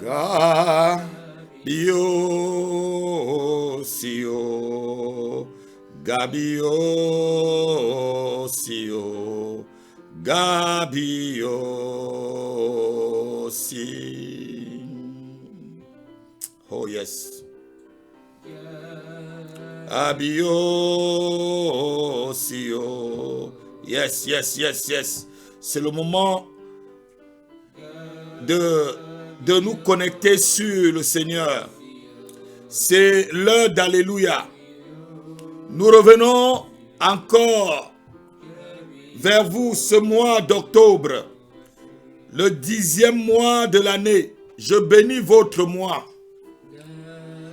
Gabio, sio, Gabio, sio, Gabio, si. Oh yes. Gabio, sio. Yes, yes, yes, yes. C'est le moment de nous connecter sur le Seigneur. C'est l'heure d'Alléluia. Nous revenons encore vers vous ce mois d'octobre, le 10e mois de l'année. Je bénis votre mois.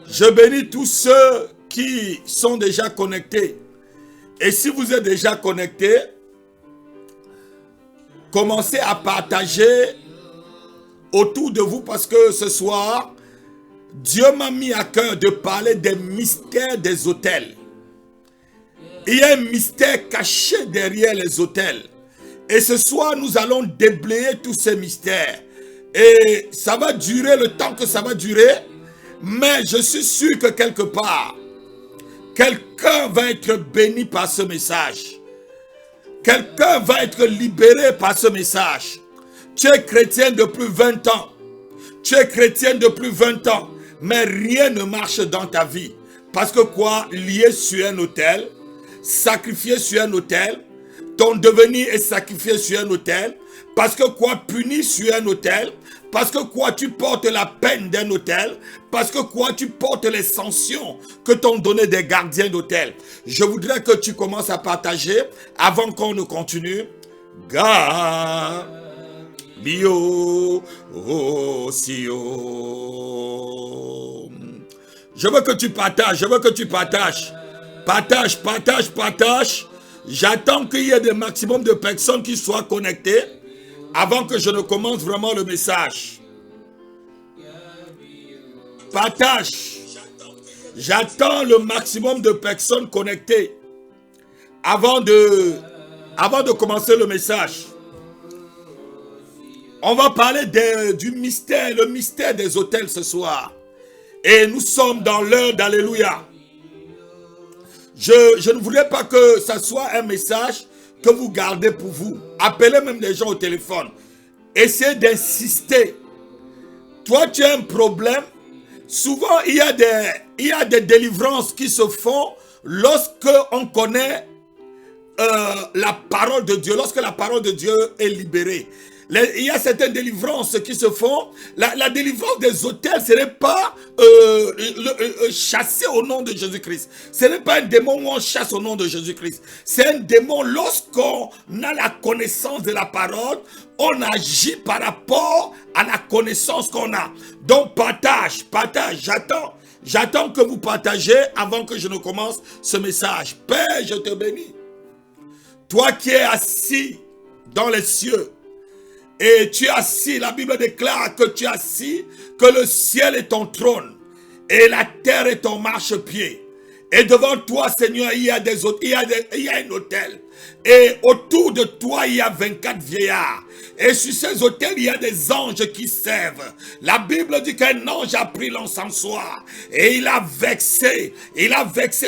Je bénis tous ceux qui sont déjà connectés. Et si vous êtes déjà connectés, commencez à partager autour de vous parce que ce soir, Dieu m'a mis à cœur de parler des mystères des autels. Il y a un mystère caché derrière les autels. Et ce soir, nous allons déblayer tous ces mystères. Et ça va durer le temps que ça va durer. Mais je suis sûr que quelque part, quelqu'un va être béni par ce message. Quelqu'un va être libéré par ce message. Tu es chrétien depuis 20 ans. Tu es chrétien depuis 20 ans. Mais rien ne marche dans ta vie. Parce que quoi? Lié sur un autel, sacrifié sur un autel, ton devenir est sacrifié sur un autel. Parce que quoi? Puni sur un autel. Parce que quoi? Tu portes la peine d'un autel. Parce que quoi? Tu portes les sanctions que t'ont donné des gardiens d'autel. Je voudrais que tu commences à partager avant qu'on ne continue. Bio, oh, si, oh. Je veux que tu partages, je veux que tu partages. Partage, partage, partage. J'attends qu'il y ait des maximum de personnes qui soient connectées avant que je ne commence vraiment le message. Partage. J'attends le maximum de personnes connectées avant de commencer le message. On va parler du mystère, le mystère des autels ce soir. Et nous sommes dans l'heure d'Alléluia. Je ne voudrais pas que ça soit un message que vous gardez pour vous. Appelez même les gens au téléphone. Essayez d'insister. Toi, tu as un problème. Souvent, il y a des délivrances qui se font lorsque on connaît la parole de Dieu, lorsque la parole de Dieu est libérée. Il y a certaines délivrances qui se font. La délivrance des autels, ce n'est pas chasser au nom de Jésus-Christ. Ce n'est pas un démon où on chasse au nom de Jésus-Christ. C'est un démon lorsqu'on a la connaissance de la parole, on agit par rapport à la connaissance qu'on a. Donc partage, j'attends que vous partagez avant que je ne commence ce message. Père, je te bénis. Toi qui es assis dans les cieux, et tu es assis, la Bible déclare que tu es assis, que le ciel est ton trône, et la terre est ton marchepied. Et devant toi, Seigneur, il y a un autel. Et autour de toi, il y a 24 vieillards. Et sur ces autels, il y a des anges qui servent. La Bible dit qu'un ange a pris l'encensoir. Et il a vexé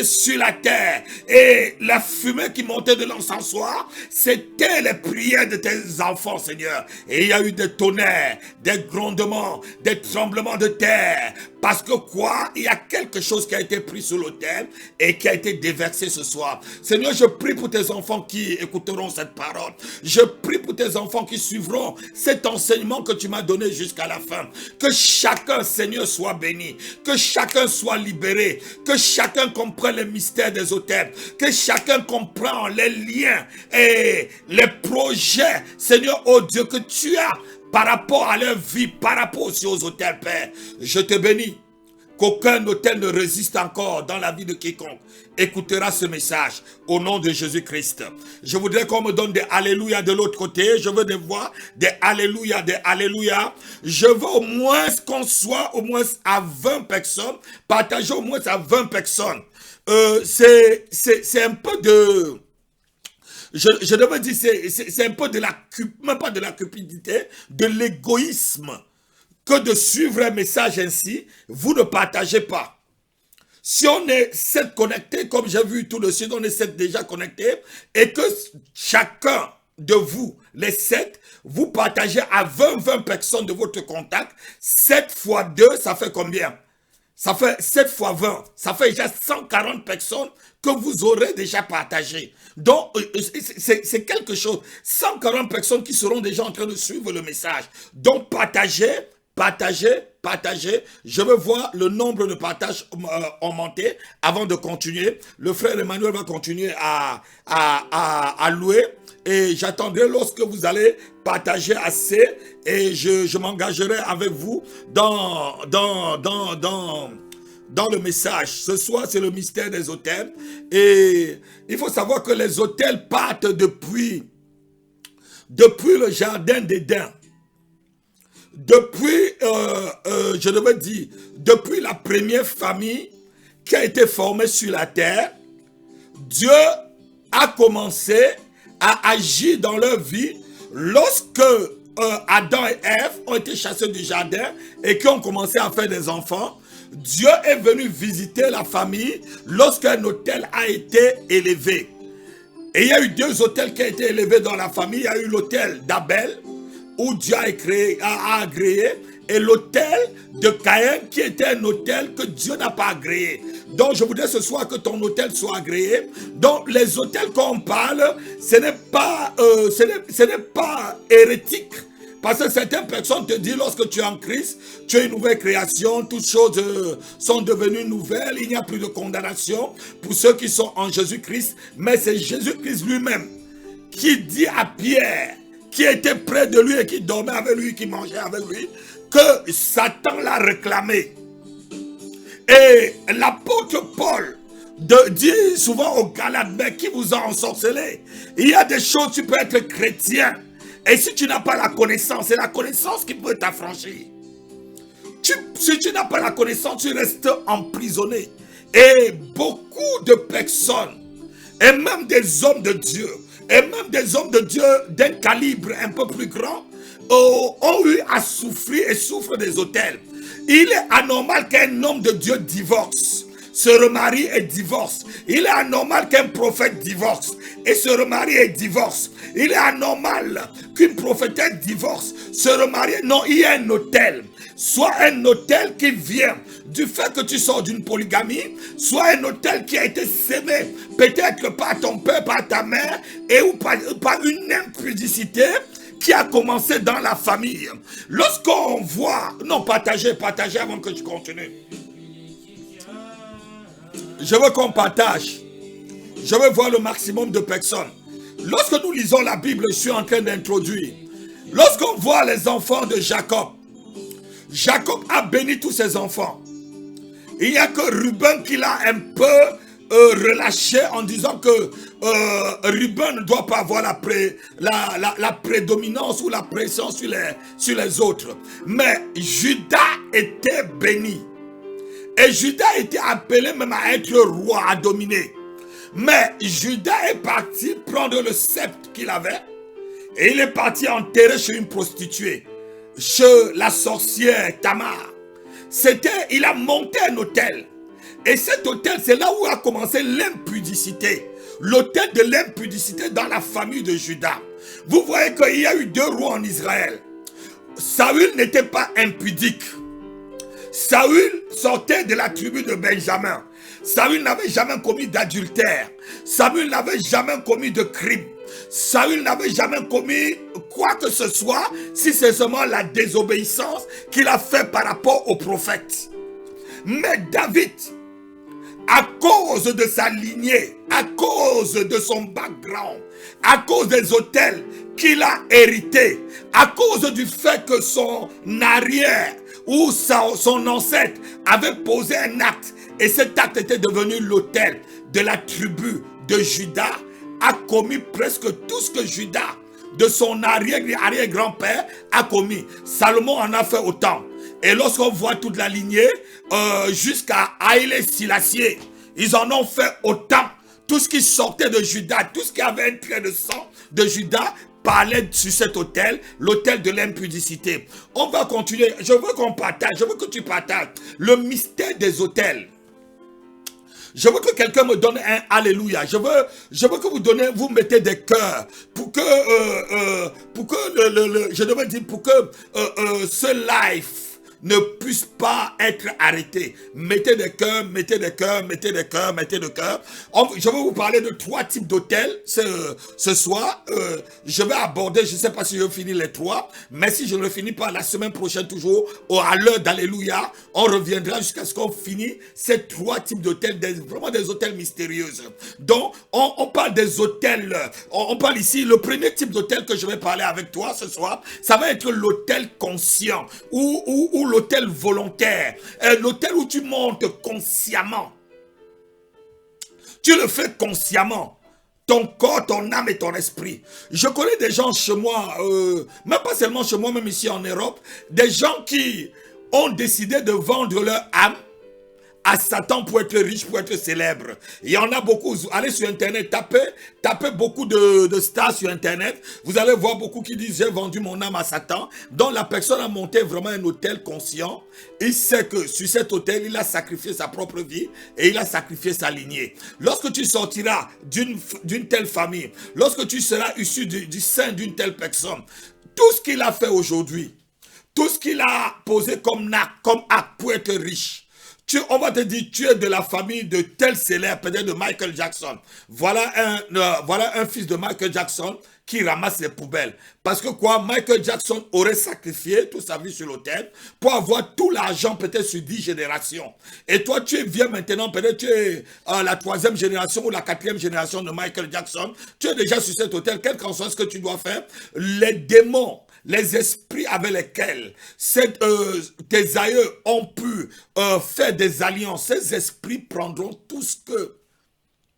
sur la terre. Et la fumée qui montait de l'encensoir, c'était les prières de tes enfants, Seigneur. Et il y a eu des tonnerres, des grondements, des tremblements de terre. Parce que quoi? Il y a quelque chose qui a été pris sur l'autel et qui a été déversé ce soir. Seigneur, je prie pour tes enfants qui écouteront cette parole. Je prie pour tes enfants qui suivront cet enseignement que tu m'as donné jusqu'à la fin. Que chacun, Seigneur, soit béni. Que chacun soit libéré. Que chacun comprenne les mystères des autels. Que chacun comprenne les liens et les projets, Seigneur, oh Dieu, que tu as par rapport à leur vie, par rapport aussi aux autels, Père. Je te bénis. Qu'aucun autel ne résiste encore dans la vie de quiconque écoutera ce message au nom de Jésus-Christ. Je voudrais qu'on me donne des alléluia de l'autre côté. Je veux des voix, des alléluia, des alléluia. Je veux au moins qu'on soit au moins à 20 personnes. Partager au moins à 20 personnes. C'est un peu de... Je devais dire, c'est un peu de la, même pas de la cupidité, de l'égoïsme. que de suivre un message ainsi, vous ne partagez pas. Si on est 7 connectés, comme j'ai vu tout de suite, on est 7 déjà connectés, et que chacun de vous, les 7, vous partagez à 20 personnes de votre contact, 7 fois 2, ça fait combien? Ça fait 7 fois 20, ça fait déjà 140 personnes que vous aurez déjà partagé. Donc, c'est quelque chose. 140 personnes qui seront déjà en train de suivre le message. Donc, partagez. Je veux voir le nombre de partages augmenter avant de continuer. Le frère Emmanuel va continuer à louer. Et j'attendrai lorsque vous allez partager assez. Et je m'engagerai avec vous dans le message. Ce soir, c'est le mystère des autels. Et il faut savoir que les autels partent depuis le jardin d'Éden. Depuis, je devais dire, depuis la première famille qui a été formée sur la terre, Dieu a commencé à agir dans leur vie lorsque Adam et Ève ont été chassés du jardin et qui ont commencé à faire des enfants. Dieu est venu visiter la famille lorsqu'un autel a été élevé. Et il y a eu 2 autels qui ont été élevés dans la famille. Il y a eu l'autel d'Abel, où Dieu a agréé, et l'autel de Caïn, qui était un autel que Dieu n'a pas agréé. Donc je voudrais ce soir que ton autel soit agréé. Donc les autels qu'on parle, ce n'est pas hérétique. Parce que certaines personnes te disent, lorsque tu es en Christ, tu es une nouvelle création, toutes choses sont devenues nouvelles, il n'y a plus de condamnation pour ceux qui sont en Jésus-Christ. Mais c'est Jésus-Christ lui-même qui dit à Pierre, qui était près de lui et qui dormait avec lui, qui mangeait avec lui, que Satan l'a réclamé. Et l'apôtre Paul dit souvent aux Galates, mais qui vous a ensorcelé? Il y a des choses, tu peux être chrétien. Et si tu n'as pas la connaissance, c'est la connaissance qui peut t'affranchir. Si tu n'as pas la connaissance, tu restes emprisonné. Et beaucoup de personnes, et même des hommes de Dieu, d'un calibre un peu plus grand, ont eu à souffrir et souffrent des autels. Il est anormal qu'un homme de Dieu divorce, se remarie et divorce. Il est anormal qu'un prophète divorce et se remarie et divorce. Il est anormal qu'une prophétesse divorce, se remarie. Non, il y a un autel. Soit un autel qui vient du fait que tu sors d'une polygamie, soit un autel qui a été sémé peut-être par ton père, par ta mère, et ou par une impudicité qui a commencé dans la famille. Lorsqu'on voit... Non, partagez avant que je continue. Je veux qu'on partage. Je veux voir le maximum de personnes. Lorsque nous lisons la Bible, je suis en train d'introduire. Lorsqu'on voit les enfants de Jacob, Jacob a béni tous ses enfants. Il n'y a que Ruben qui l'a un peu relâché en disant que Ruben ne doit pas avoir la prédominance ou la pression sur les autres. Mais Judas était béni. Et Judas était appelé même à être roi, à dominer. Mais Judas est parti prendre le sceptre qu'il avait et il est parti enterrer chez une prostituée, chez la sorcière Tamar. Il a monté un hôtel. Et cet hôtel, c'est là où a commencé l'impudicité. L'hôtel de l'impudicité dans la famille de Judas. Vous voyez qu'il y a eu 2 rois en Israël. Saül n'était pas impudique. Saül sortait de la tribu de Benjamin. Saül n'avait jamais commis d'adultère. Saül n'avait jamais commis de crime. Saül n'avait jamais commis quoi que ce soit, si c'est seulement la désobéissance qu'il a fait par rapport au prophète. Mais David, à cause de sa lignée, à cause de son background, à cause des autels qu'il a hérités, à cause du fait que son arrière ou son ancêtre avait posé un acte, et cet acte était devenu l'autel de la tribu de Juda, a commis presque tout ce que Juda, de son arrière-grand-père, a commis. Salomon en a fait autant. Et lorsqu'on voit toute la lignée, jusqu'à Haïlé Selassie, ils en ont fait autant. Tout ce qui sortait de Juda, tout ce qui avait un trait de sang de Juda, parlait sur cet hôtel, l'hôtel de l'impudicité. On va continuer. Je veux qu'on partage, je veux que tu partages le mystère des hôtels. Je veux que quelqu'un me donne un alléluia. Je veux que vous mettez des cœurs pour que, je devais dire pour que ce live ne puisse pas être arrêté. Mettez des cœurs, mettez des cœurs, mettez des cœurs, mettez des cœurs. Je vais vous parler de 3 types d'hôtels ce soir. Je vais aborder, je ne sais pas si je finis les 3, mais si je ne le finis pas la semaine prochaine toujours, à l'heure d'Alléluia, on reviendra jusqu'à ce qu'on finisse ces 3 types d'hôtels, vraiment des hôtels mystérieux. Donc, on parle des hôtels, on parle ici, le premier type d'hôtel que je vais parler avec toi ce soir, ça va être l'hôtel conscient ou l'hôtel volontaire, l'hôtel où tu montes consciemment. Tu le fais consciemment. Ton corps, ton âme et ton esprit. Je connais des gens chez moi, même pas seulement chez moi, même ici en Europe, des gens qui ont décidé de vendre leur âme à Satan pour être riche, pour être célèbre. Il y en a beaucoup. Allez sur Internet, tapez beaucoup de stars sur Internet. Vous allez voir beaucoup qui disent « J'ai vendu mon âme à Satan ». Donc la personne a monté vraiment un hôtel conscient. Il sait que sur cet hôtel, il a sacrifié sa propre vie et il a sacrifié sa lignée. Lorsque tu sortiras d'une telle famille, lorsque tu seras issu du sein d'une telle personne, tout ce qu'il a fait aujourd'hui, tout ce qu'il a posé comme acte pour être riche, on va te dire, tu es de la famille de tel célèbre, peut-être de Michael Jackson. Voilà un fils de Michael Jackson qui ramasse les poubelles. Parce que quoi, Michael Jackson aurait sacrifié toute sa vie sur l'autel pour avoir tout l'argent peut-être sur 10 générations. Et toi, tu viens maintenant, peut-être tu es la 3e génération ou la 4e génération de Michael Jackson. Tu es déjà sur cet hôtel, quel qu'en soit ce que tu dois faire. Les démons, les esprits avec lesquels tes aïeux ont pu faire des alliances, ces esprits prendront tout ce que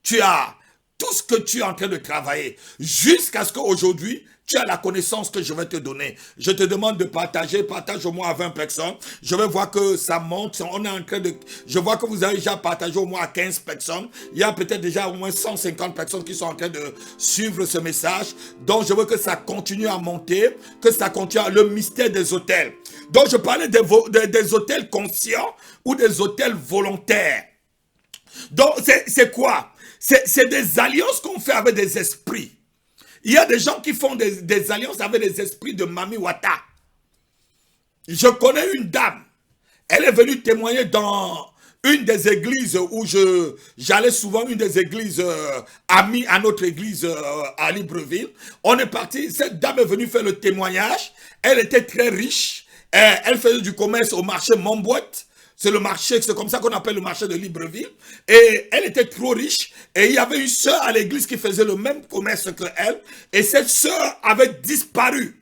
tu as, tout ce que tu es en train de travailler, jusqu'à ce qu'aujourd'hui, tu as la connaissance que je vais te donner. Je te demande de partager, partage au moins à 20 personnes. Je vais voir que ça monte. On est en train de. Je vois que vous avez déjà partagé au moins à 15 personnes. Il y a peut-être déjà au moins 150 personnes qui sont en train de suivre ce message. Donc je veux que ça continue à monter, que ça continue le mystère des hôtels. Donc je parlais des hôtels conscients ou des hôtels volontaires. Donc c'est quoi? C'est des alliances qu'on fait avec des esprits. Il y a des gens qui font des alliances avec les esprits de Mami Wata. Je connais une dame. Elle est venue témoigner dans une des églises où j'allais souvent, une des églises amies à notre église à Libreville. On est parti, cette dame est venue faire le témoignage. Elle était très riche. Elle faisait du commerce au marché Montboîte. C'est le marché, c'est comme ça qu'on appelle le marché de Libreville. Et elle était trop riche. Et il y avait une sœur à l'église qui faisait le même commerce que elle. Et cette sœur avait disparu.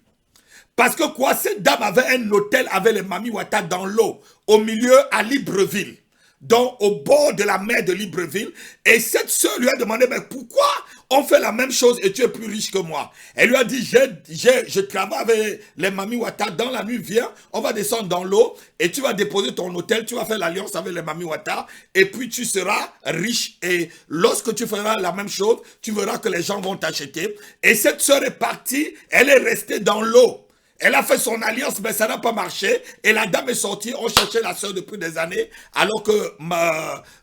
Parce que quoi, cette dame avait un hôtel avec les Mami Wata dans l'eau, au milieu à Libreville. Donc au bord de la mer de Libreville. Et cette sœur lui a demandé, mais pourquoi on fait la même chose et tu es plus riche que moi? Elle lui a dit, je travaille avec les Mami Wata, dans la nuit, viens, on va descendre dans l'eau et tu vas déposer ton hôtel, tu vas faire l'alliance avec les Mami Wata et puis tu seras riche. Et lorsque tu feras la même chose, tu verras que les gens vont t'acheter. Et cette sœur est partie, elle est restée dans l'eau. Elle a fait son alliance, mais ça n'a pas marché. Et la dame est sortie. On cherchait la sœur depuis des années, alors que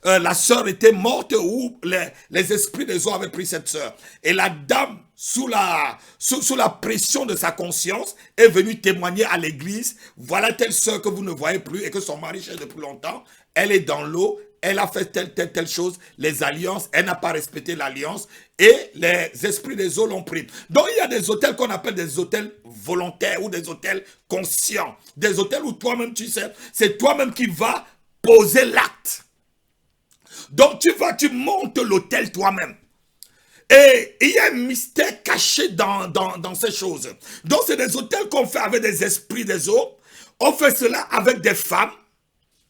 la sœur était morte ou les esprits des eaux avaient pris cette sœur. Et la dame, sous la pression de sa conscience, est venue témoigner à l'église. Voilà telle sœur que vous ne voyez plus et que son mari cherche depuis longtemps. Elle est dans l'eau. Elle a fait telle chose, les alliances, elle n'a pas respecté l'alliance et les esprits des eaux l'ont pris. Donc il y a des hôtels qu'on appelle des hôtels volontaires ou des hôtels conscients. Des hôtels où toi-même tu sais, c'est toi-même qui vas poser l'acte. Donc tu montes l'hôtel toi-même. Et il y a un mystère caché dans ces choses. Donc c'est des hôtels qu'on fait avec des esprits des eaux. On fait cela avec des femmes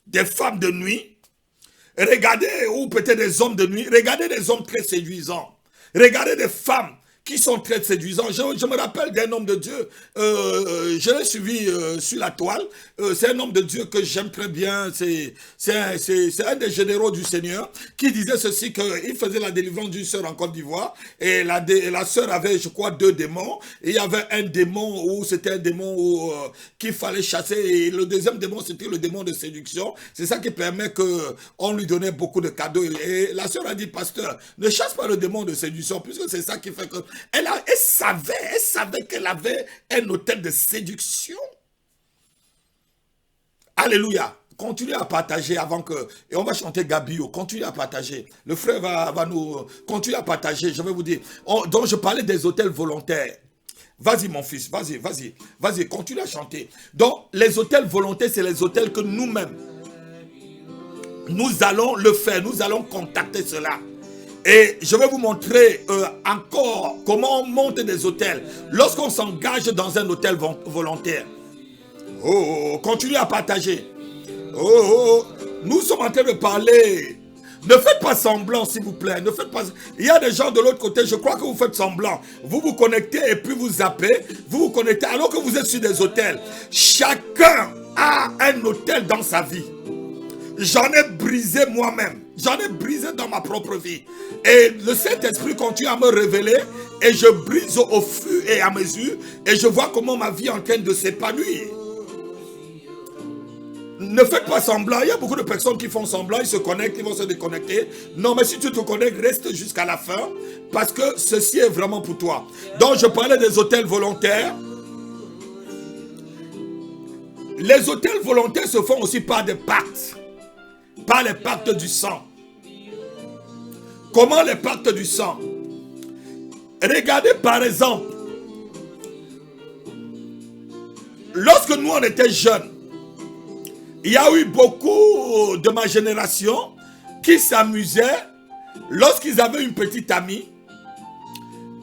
de nuit. Regardez, ou peut-être des hommes de nuit, regardez des hommes très séduisants. Regardez des femmes qui sont très séduisants. Je me rappelle d'un homme de Dieu, je l'ai suivi sur la toile. C'est un homme de Dieu que j'aime très bien. C'est un des généraux du Seigneur qui disait ceci, qu'il faisait la délivrance d'une sœur en Côte d'Ivoire. Et la sœur avait, je crois, 2 démons. Et il y avait un démon où c'était un démon qu'il fallait chasser. Et le deuxième démon, c'était le démon de séduction. C'est ça qui permet qu'on lui donnait beaucoup de cadeaux. Et la sœur a dit, pasteur, ne chasse pas le démon de séduction, puisque c'est ça qui fait que... Elle savait qu'elle avait un hôtel de séduction. Alléluia. Continuez à partager avant que... Et on va chanter Gabio. Continuez à partager. Le frère va nous... Continuez à partager. Je vais vous dire. Donc je parlais des hôtels volontaires. Vas-y mon fils. Vas-y. Continue à chanter. Donc les hôtels volontaires, c'est les hôtels que nous-mêmes, nous allons le faire. Nous allons contacter cela. Et je vais vous montrer encore comment on monte des hôtels lorsqu'on s'engage dans un hôtel volontaire. Continuez à partager. Nous sommes en train de parler. Ne faites pas semblant, s'il vous plaît. Ne faites pas... Il y a des gens de l'autre côté, je crois que vous faites semblant. Vous vous connectez et puis vous zappez. Vous vous connectez alors que vous êtes sur des hôtels. Chacun a un hôtel dans sa vie. J'en ai brisé moi-même. J'en ai brisé dans ma propre vie. Et le Saint-Esprit continue à me révéler. Et je brise au fur et à mesure. Et je vois comment ma vie est en train de s'épanouir. Ne faites pas semblant. Il y a beaucoup de personnes qui font semblant. Ils se connectent, ils vont se déconnecter. Non, mais si tu te connectes, reste jusqu'à la fin. Parce que ceci est vraiment pour toi. Donc, je parlais des hôtels volontaires. Les hôtels volontaires se font aussi par des pactes. Par les pactes du sang. Comment les pactes du sang? Regardez par exemple, lorsque nous on était jeunes, il y a eu beaucoup de ma génération qui s'amusaient lorsqu'ils avaient une petite amie.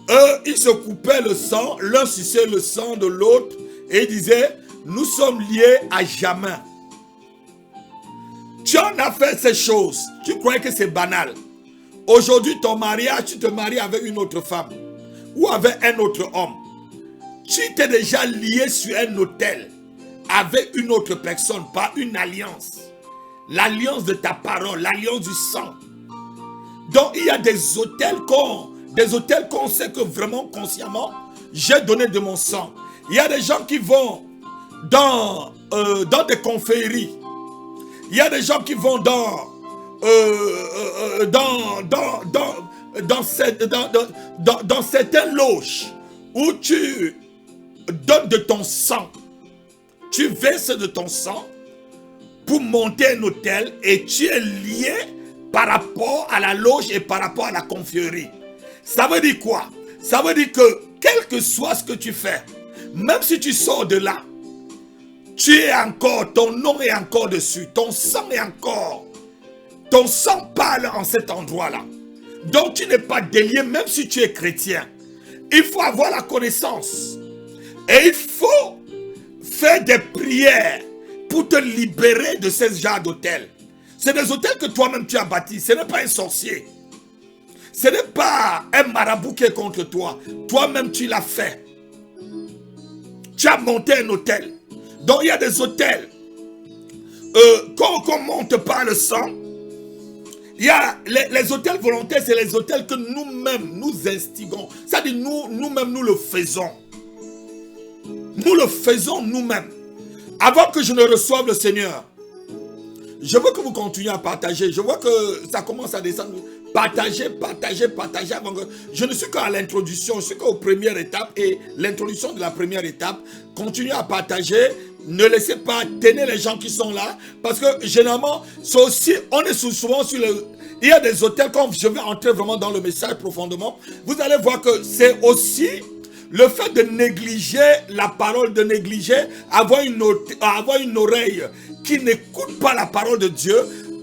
Eux, ils se coupaient le sang, l'un suçait le sang de l'autre et ils disaient, nous sommes liés à jamais. Tu en as fait ces choses, tu croyais que c'est banal. Aujourd'hui, ton mariage, tu te maries avec une autre femme ou avec un autre homme. Tu t'es déjà lié sur un autel avec une autre personne par une alliance. L'alliance de ta parole, l'alliance du sang. Donc, il y a des hôtels qu'on sait que vraiment consciemment, j'ai donné de mon sang. Il y a des gens qui vont dans des confréries. Il y a des gens qui vont dans certaines loges où tu donnes de ton sang. Tu verses de ton sang pour monter un hôtel et tu es lié par rapport à la loge et par rapport à la confrérie. Ça veut dire quoi? Ça veut dire que quel que soit ce que tu fais, même si tu sors de là, tu es encore, ton nom est encore dessus, ton sang est encore, ton sang parle en cet endroit-là. Donc tu n'es pas délié même si tu es chrétien. Il faut avoir la connaissance. Et il faut faire des prières pour te libérer de ce genre d'hôtel. C'est des hôtels que toi-même tu as bâtis. Ce n'est pas un sorcier. Ce n'est pas un marabout qui est contre toi. Toi-même tu l'as fait. Tu as monté un hôtel. Donc il y a des hôtels qu'on monte par le sang. Il y a les hôtels volontaires, c'est les hôtels que nous-mêmes nous instigons. C'est-à-dire nous-mêmes nous le faisons. Nous le faisons nous-mêmes. Avant que je ne reçoive le Seigneur, je veux que vous continuiez à partager. Je vois que ça commence à descendre. Partagez avant que... Je ne suis qu'à l'introduction, je suis qu'aux premières étapes. Et l'introduction de la première étape, continuez à partager. Ne laissez pas, tenez les gens qui sont là. Parce que généralement, c'est aussi, on est souvent sur le... Il y a des hôtels, quand je vais entrer vraiment dans le message profondément, vous allez voir que c'est aussi le fait de négliger la parole, de négliger, avoir une oreille qui n'écoute pas la parole de Dieu,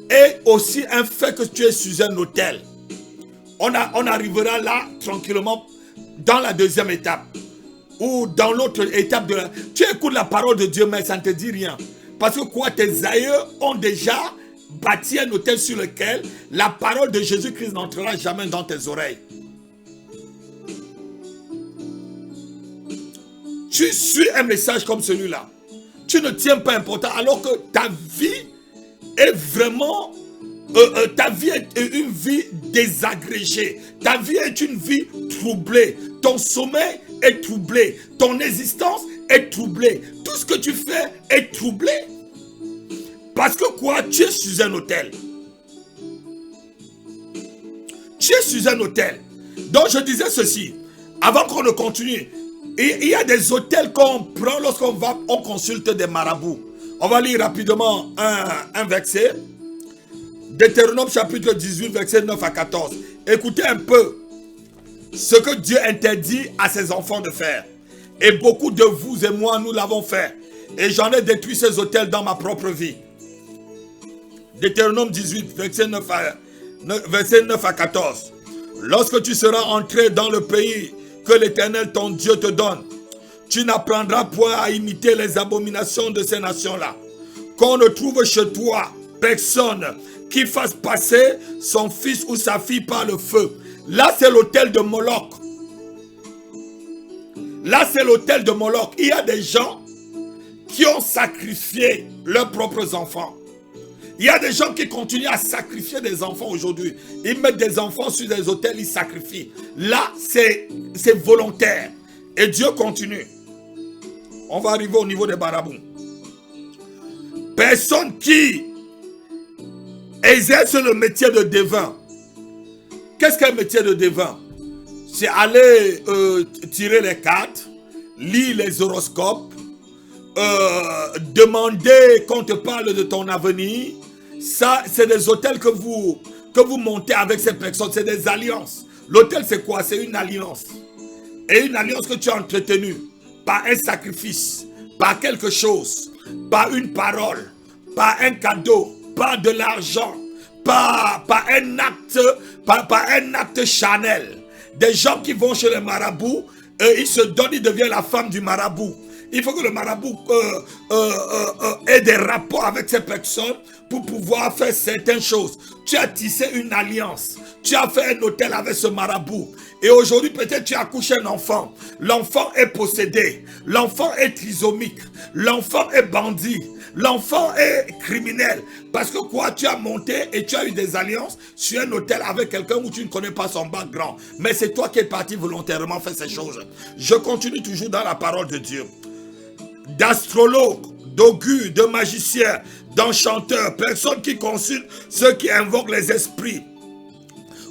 est aussi un fait que tu es sur un hôtel. On arrivera là, tranquillement, dans la deuxième étape. Ou dans l'autre étape de la... Tu écoutes la parole de Dieu, mais ça ne te dit rien. Parce que quoi, tes aïeux ont déjà bâti un hôtel sur lequel la parole de Jésus-Christ n'entrera jamais dans tes oreilles. tu suis un message comme celui-là, tu ne tiens pas important alors que ta vie est vraiment, ta vie est une vie désagrégée, ta vie est une vie troublée, ton sommeil est troublé, ton existence est troublée, tout ce que tu fais est troublé. Parce que quoi? Tu es sur un hôtel. Tu es sur un hôtel. Donc je disais ceci, avant qu'on ne continue, il y a des hôtels qu'on prend lorsqu'on va, on consulte des marabouts. On va lire rapidement un verset. Deutéronome chapitre 18, verset 9 à 14. Écoutez un peu ce que Dieu interdit à ses enfants de faire. Et beaucoup de vous et moi, nous l'avons fait. Et j'en ai détruit ces hôtels dans ma propre vie. Deutéronome 18, verset 9 à 14. Lorsque tu seras entré dans le pays que l'Éternel ton Dieu te donne, tu n'apprendras point à imiter les abominations de ces nations-là. Qu'on ne trouve chez toi personne qui fasse passer son fils ou sa fille par le feu. Là, c'est l'autel de Moloch. Là, c'est l'autel de Moloch. Il y a des gens qui ont sacrifié leurs propres enfants. Il y a des gens qui continuent à sacrifier des enfants aujourd'hui. Ils mettent des enfants sur des autels, ils sacrifient. Là, c'est volontaire. Et Dieu continue. On va arriver au niveau des marabouts. Personne qui exerce le métier de devin. Qu'est-ce qu'un métier de devin? C'est aller tirer les cartes, lire les horoscopes, demander qu'on te parle de ton avenir. Ça, c'est des hôtels que vous montez avec ces personnes. C'est des alliances. L'hôtel, c'est quoi? C'est une alliance. Et une alliance que tu as entretenue par un sacrifice, par quelque chose, par une parole, par un cadeau, par de l'argent, par un acte charnel. Des gens qui vont chez les marabouts, ils se donnent, ils deviennent la femme du marabout. Il faut que le marabout ait des rapports avec ces personnes pour pouvoir faire certaines choses. Tu as tissé une alliance. Tu as fait un hôtel avec ce marabout. Et aujourd'hui, peut-être tu as accouché un enfant. L'enfant est possédé. L'enfant est trisomique. L'enfant est bandit. L'enfant est criminel. Parce que quoi? Tu as monté et tu as eu des alliances sur un hôtel avec quelqu'un où tu ne connais pas son background. Mais c'est toi qui es parti volontairement faire ces choses. Je continue toujours dans la parole de Dieu. D'astrologues, d'augures, de magiciens, d'enchanteurs, personnes qui consultent ceux qui invoquent les esprits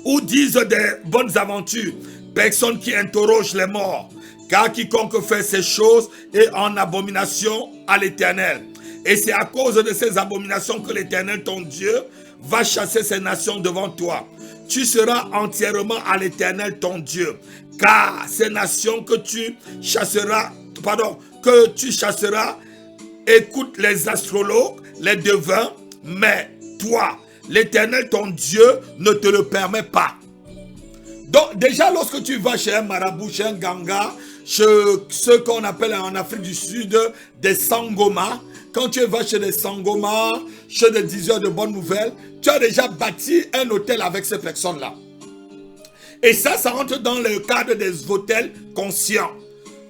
ou disent des bonnes aventures, personnes qui interrogent les morts, car quiconque fait ces choses est en abomination à l'Éternel. Et c'est à cause de ces abominations que l'Éternel, ton Dieu, va chasser ces nations devant toi. Tu seras entièrement à l'Éternel, ton Dieu, car ces nations que tu chasseras, écoute les astrologues, les devins, mais toi, l'Éternel, ton Dieu, ne te le permet pas. Donc déjà, lorsque tu vas chez un marabout, chez un ganga, chez ceux qu'on appelle en Afrique du Sud des sangomas, quand tu vas chez des sangomas, chez des diseurs de bonnes nouvelles, tu as déjà bâti un hôtel avec ces personnes-là. Et ça rentre dans le cadre des hôtels conscients.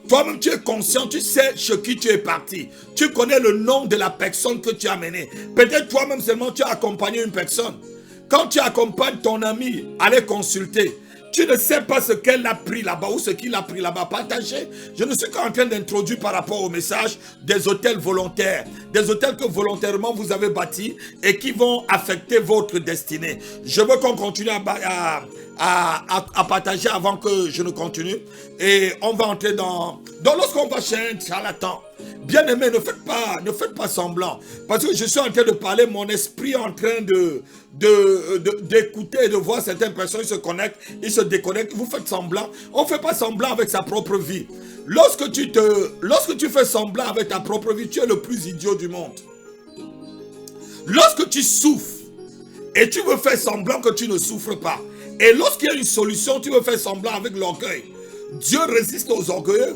Toi-même, tu es conscient, tu sais chez qui tu es parti. Tu connais le nom de la personne que tu as menée. Peut-être toi-même seulement, tu as accompagné une personne. Quand tu accompagnes ton ami, allez consulter. Tu ne sais pas ce qu'elle a pris là-bas ou ce qu'il a pris là-bas. Partagez. Je ne suis qu'en train d'introduire par rapport au message des hôtels volontaires. Des hôtels que volontairement vous avez bâtis et qui vont affecter votre destinée. Je veux qu'on continue à partager avant que je ne continue. Et on va entrer dans lorsqu'on va chez un charlatan, bien aimé, ne faites pas semblant. Parce que je suis en train de parler, mon esprit est en train d'écouter et de voir certaines personnes, ils se connectent, ils se déconnectent. Vous faites semblant. On ne fait pas semblant avec sa propre vie. Lorsque tu fais semblant avec ta propre vie, tu es le plus idiot du monde. Lorsque tu souffres et tu veux faire semblant que tu ne souffres pas, et lorsqu'il y a une solution, tu veux faire semblant avec l'orgueil. Dieu résiste aux orgueilleux.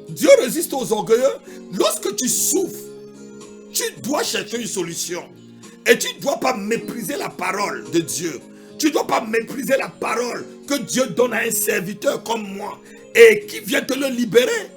Dieu résiste aux orgueilleux. Lorsque tu souffres, tu dois chercher une solution. Et tu ne dois pas mépriser la parole de Dieu. Tu ne dois pas mépriser la parole que Dieu donne à un serviteur comme moi et qui vient te le libérer.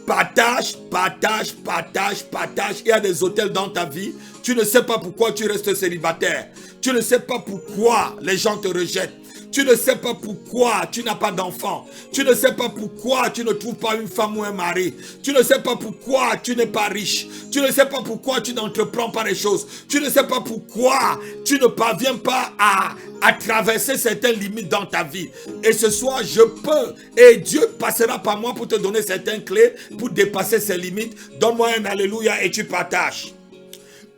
Partage, partage, partage, partage. Il y a des hôtels dans ta vie. Tu ne sais pas pourquoi tu restes célibataire. Tu ne sais pas pourquoi les gens te rejettent. Tu ne sais pas pourquoi tu n'as pas d'enfant. Tu ne sais pas pourquoi tu ne trouves pas une femme ou un mari. Tu ne sais pas pourquoi tu n'es pas riche. Tu ne sais pas pourquoi tu n'entreprends pas les choses. Tu ne sais pas pourquoi tu ne parviens pas à traverser certaines limites dans ta vie. Et ce soir, je peux. Et Dieu passera par moi pour te donner certaines clés pour dépasser ces limites. Donne-moi un alléluia et tu partages.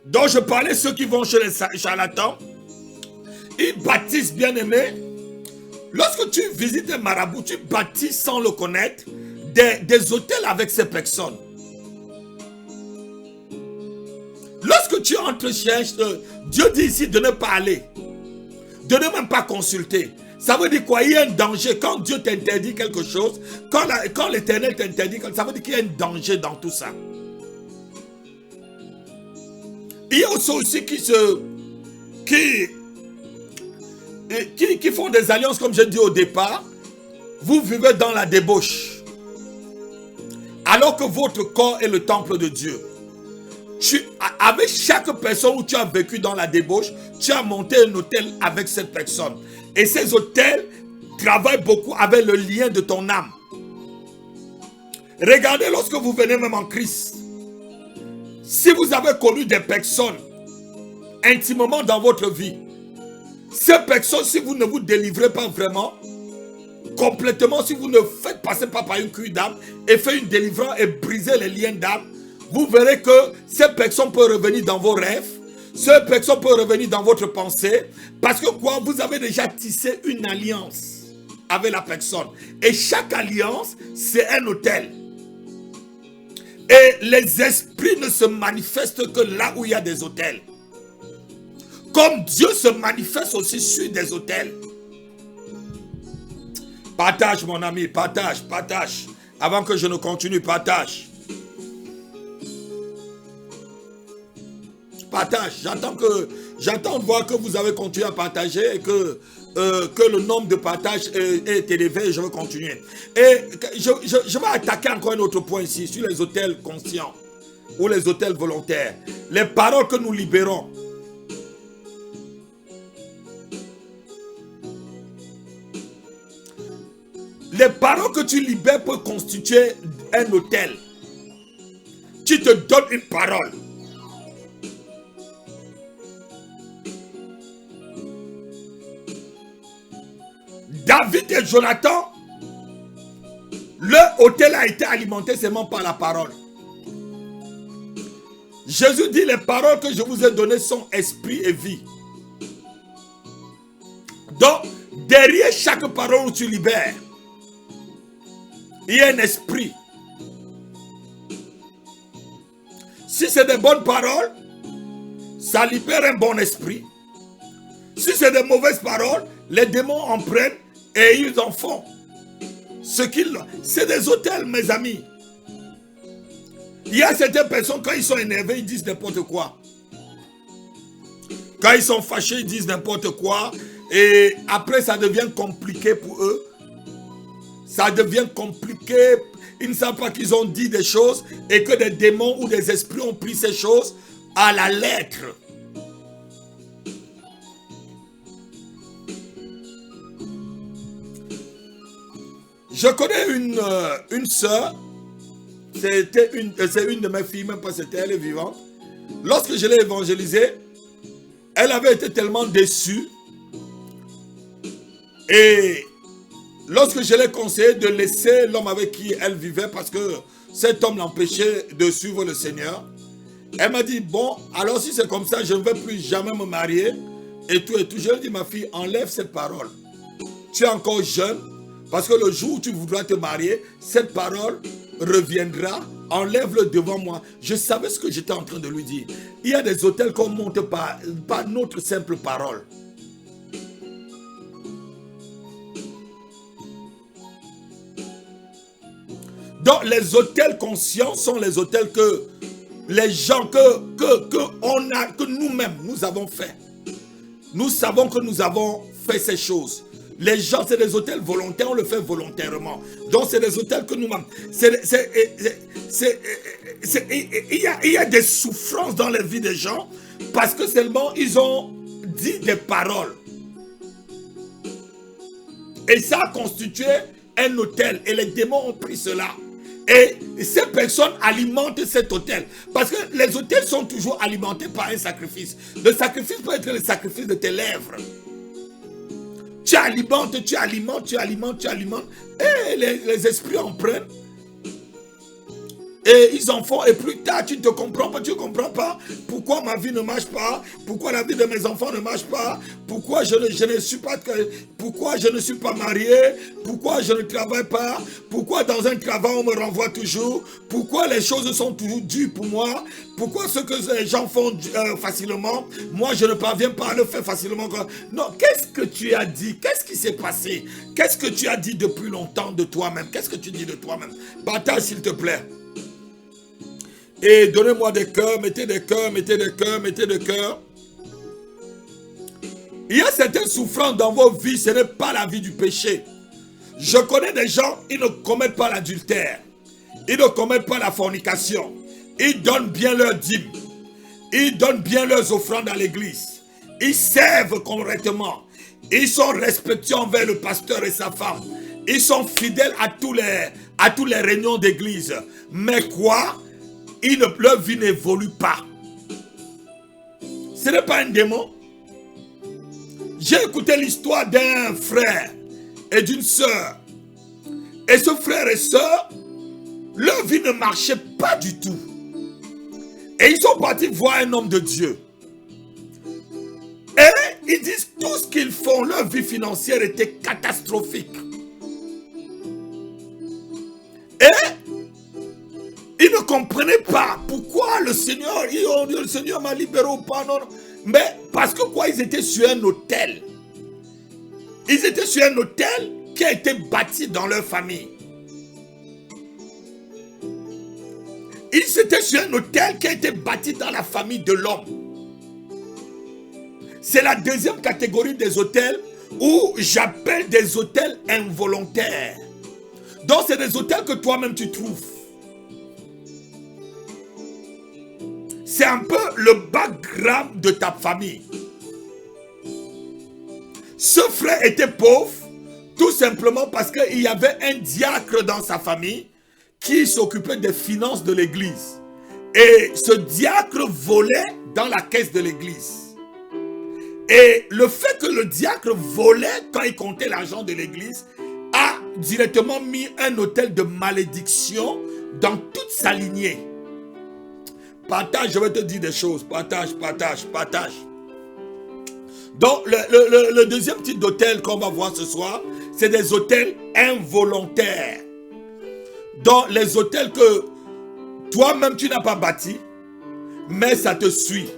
Donc je parlais ceux qui vont chez les charlatans. Ils baptisent, bien aimés. Lorsque tu visites un marabout, tu bâtis sans le connaître des hôtels avec ces personnes. Lorsque tu entres chez Dieu dit ici de ne pas aller, de ne même pas consulter. Ça veut dire quoi? Il y a un danger. Quand Dieu t'interdit quelque chose, quand l'Éternel t'interdit, ça veut dire qu'il y a un danger dans tout ça. Il y a aussi qui font des alliances, comme je dis au départ. Vous vivez dans la débauche, alors que votre corps est le temple de Dieu. Avec chaque personne où tu as vécu dans la débauche, tu as monté un hôtel avec cette personne. Et ces hôtels travaillent beaucoup avec le lien de ton âme. Regardez lorsque vous venez même en Christ. Si vous avez connu des personnes intimement dans votre vie, ces personnes, si vous ne vous délivrez pas vraiment, complètement, si vous ne faites passer pas par une cure d'âme et faites une délivrance et briser les liens d'âme, vous verrez que ces personnes peuvent revenir dans vos rêves, ces personnes peuvent revenir dans votre pensée, parce que quoi, vous avez déjà tissé une alliance avec la personne. Et chaque alliance, c'est un hôtel. Et les esprits ne se manifestent que là où il y a des hôtels. Comme Dieu se manifeste aussi sur des hôtels. Partage mon ami, partage, partage. Avant que je ne continue, partage. Partage. J'attends de voir que vous avez continué à partager et que le nombre de partages est élevé et je vais continuer. Et je vais attaquer encore un autre point ici, sur les hôtels conscients ou les hôtels volontaires. Les paroles que nous libérons. Les paroles que tu libères peuvent constituer un hôtel. Tu te donnes une parole. David et Jonathan, leur hôtel a été alimenté seulement par la parole. Jésus dit, les paroles que je vous ai données sont esprit et vie. Donc, derrière chaque parole où tu libères, il y a un esprit. Si c'est des bonnes paroles, ça libère un bon esprit. Si c'est des mauvaises paroles, les démons en prennent et ils en font. C'est des hôtels, mes amis. Il y a certaines personnes, quand ils sont énervés, ils disent n'importe quoi. Quand ils sont fâchés, ils disent n'importe quoi. Et après, ça devient compliqué pour eux. Ça devient compliqué. Ils ne savent pas qu'ils ont dit des choses et que des démons ou des esprits ont pris ces choses à la lettre. Je connais une sœur, c'est une de mes filles, même pas c'était elle est vivante. Lorsque je l'ai évangélisée, elle avait été tellement déçue. Et lorsque je l'ai conseillé de laisser l'homme avec qui elle vivait, parce que cet homme l'empêchait de suivre le Seigneur, elle m'a dit, bon, alors si c'est comme ça, je ne vais plus jamais me marier. Et tout. Je lui ai dit, ma fille, enlève cette parole. Tu es encore jeune. Parce que le jour où tu voudras te marier, cette parole reviendra, enlève-le devant moi. Je savais ce que j'étais en train de lui dire. Il y a des hôtels qu'on monte par notre simple parole. Donc les hôtels conscients sont les hôtels que les gens que nous-mêmes nous avons fait. Nous savons que nous avons fait ces choses. Les gens, c'est des hôtels volontaires, on le fait volontairement. Donc, c'est des hôtels que nous... Il y a des souffrances dans la vie des gens parce que seulement ils ont dit des paroles. Et ça a constitué un hôtel. Et les démons ont pris cela. Et ces personnes alimentent cet hôtel. Parce que les hôtels sont toujours alimentés par un sacrifice. Le sacrifice peut être le sacrifice de tes lèvres. Tu alimentes, tu alimentes, tu alimentes, tu alimentes. Et les esprits en prennent. Et ils en font. Et plus tard, tu ne te comprends pas, tu ne comprends pas. Pourquoi ma vie ne marche pas? Pourquoi la vie de mes enfants ne marche pas? Pourquoi je ne suis pas... Pourquoi je ne suis pas marié? Pourquoi je ne travaille pas? Pourquoi dans un travail on me renvoie toujours? Pourquoi les choses sont toujours dures pour moi? Pourquoi ce que les gens font facilement, moi je ne parviens pas à le faire facilement? Non, qu'est-ce que tu as dit? Qu'est-ce qui s'est passé? Qu'est-ce que tu as dit depuis longtemps de toi-même? Qu'est-ce que tu dis de toi-même? Partage s'il te plaît. Et donnez-moi des cœurs, mettez des cœurs, mettez des cœurs, mettez des cœurs. Il y a certaines souffrances dans vos vies, ce n'est pas la vie du péché. Je connais des gens, ils ne commettent pas l'adultère. Ils ne commettent pas la fornication. Ils donnent bien leurs dîmes. Ils donnent bien leurs offrandes à l'église. Ils servent correctement. Ils sont respectueux envers le pasteur et sa femme. Ils sont fidèles à tous les réunions d'église. Mais quoi? Leur vie n'évolue pas. Ce n'est pas un démon. J'ai écouté l'histoire d'un frère et d'une sœur. Et ce frère et sœur, leur vie ne marchait pas du tout. Et ils sont partis voir un homme de Dieu. Et ils disent tout ce qu'ils font, leur vie financière était catastrophique. Et ils ne comprenaient pas pourquoi le Seigneur m'a libéré ou pas. Non. Mais parce que quoi, ils étaient sur un hôtel. Ils étaient sur un hôtel qui a été bâti dans leur famille. Ils étaient sur un hôtel qui a été bâti dans la famille de l'homme. C'est la deuxième catégorie des hôtels où j'appelle des hôtels involontaires. Donc c'est des hôtels que toi-même tu trouves. C'est un peu le background de ta famille. Ce frère était pauvre, tout simplement parce qu'il y avait un diacre dans sa famille qui s'occupait des finances de l'église. Et ce diacre volait dans la caisse de l'église. Et le fait que le diacre volait quand il comptait l'argent de l'église a directement mis un hôtel de malédiction dans toute sa lignée. Partage, je vais te dire des choses. Partage, partage, partage. Donc, le deuxième type d'hôtel qu'on va voir ce soir, c'est des hôtels involontaires. Donc, les hôtels que toi-même tu n'as pas bâti, mais ça te suit.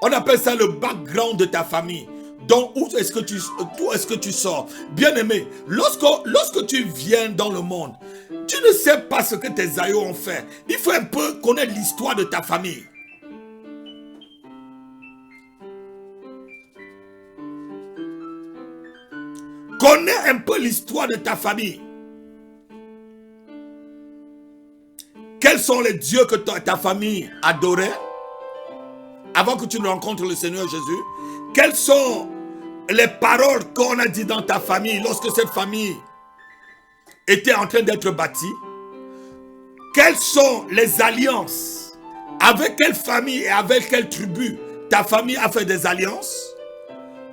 On appelle ça le background de ta famille. Donc, où est-ce que tu sors? Bien aimé, lorsque tu viens dans le monde, tu ne sais pas ce que tes aïeux ont fait. Il faut un peu connaître l'histoire de ta famille. Connais un peu l'histoire de ta famille. Quels sont les dieux que ta famille adorait avant que tu ne rencontres le Seigneur Jésus? Quelles sont les paroles qu'on a dit dans ta famille lorsque cette famille était en train d'être bâtie? Quelles sont les alliances? Avec quelle famille et avec quelle tribu ta famille a fait des alliances?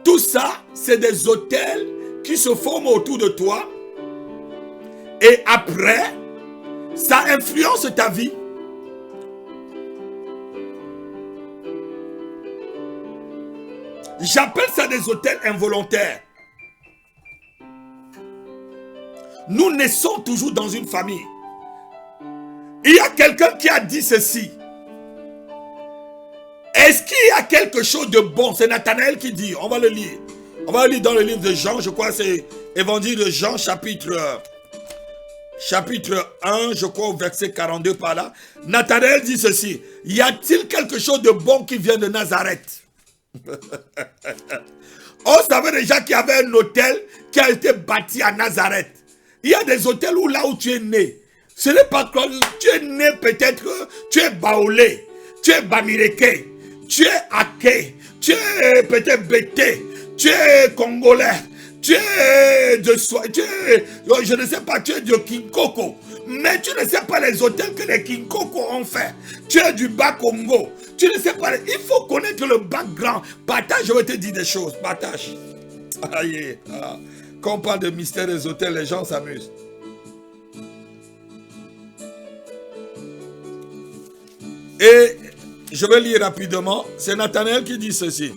Tout ça, c'est des hôtels qui se forment autour de toi. Et après, ça influence ta vie. J'appelle ça des hôtels involontaires. Nous naissons toujours dans une famille. Il y a quelqu'un qui a dit ceci. Est-ce qu'il y a quelque chose de bon? C'est Nathanaël qui dit. On va le lire. On va le lire dans le livre de Jean. Je crois que c'est Évangile de Jean, chapitre 1, je crois au verset 42 par là. Nathanaël dit ceci. Y a-t-il quelque chose de bon qui vient de Nazareth? On savait déjà qu'il y avait un hôtel qui a été bâti à Nazareth. Il y a des hôtels où là où tu es né, ce n'est pas que tu es né peut-être, tu es baoulé, tu es bamireke, tu es aké, tu es peut-être bété, tu es congolais, tu es de soi, tu es, je ne sais pas, tu es de Kinkoko. Mais tu ne sais pas les hôtels que les Kinkoko ont fait. Tu es du Bas-Congo. Tu ne sais pas. Il faut connaître le background. Partage, je vais te dire des choses. Partage. Aïe. Quand on parle de mystère des hôtels, les gens s'amusent. Et je vais lire rapidement. C'est Nathanaël qui dit ceci.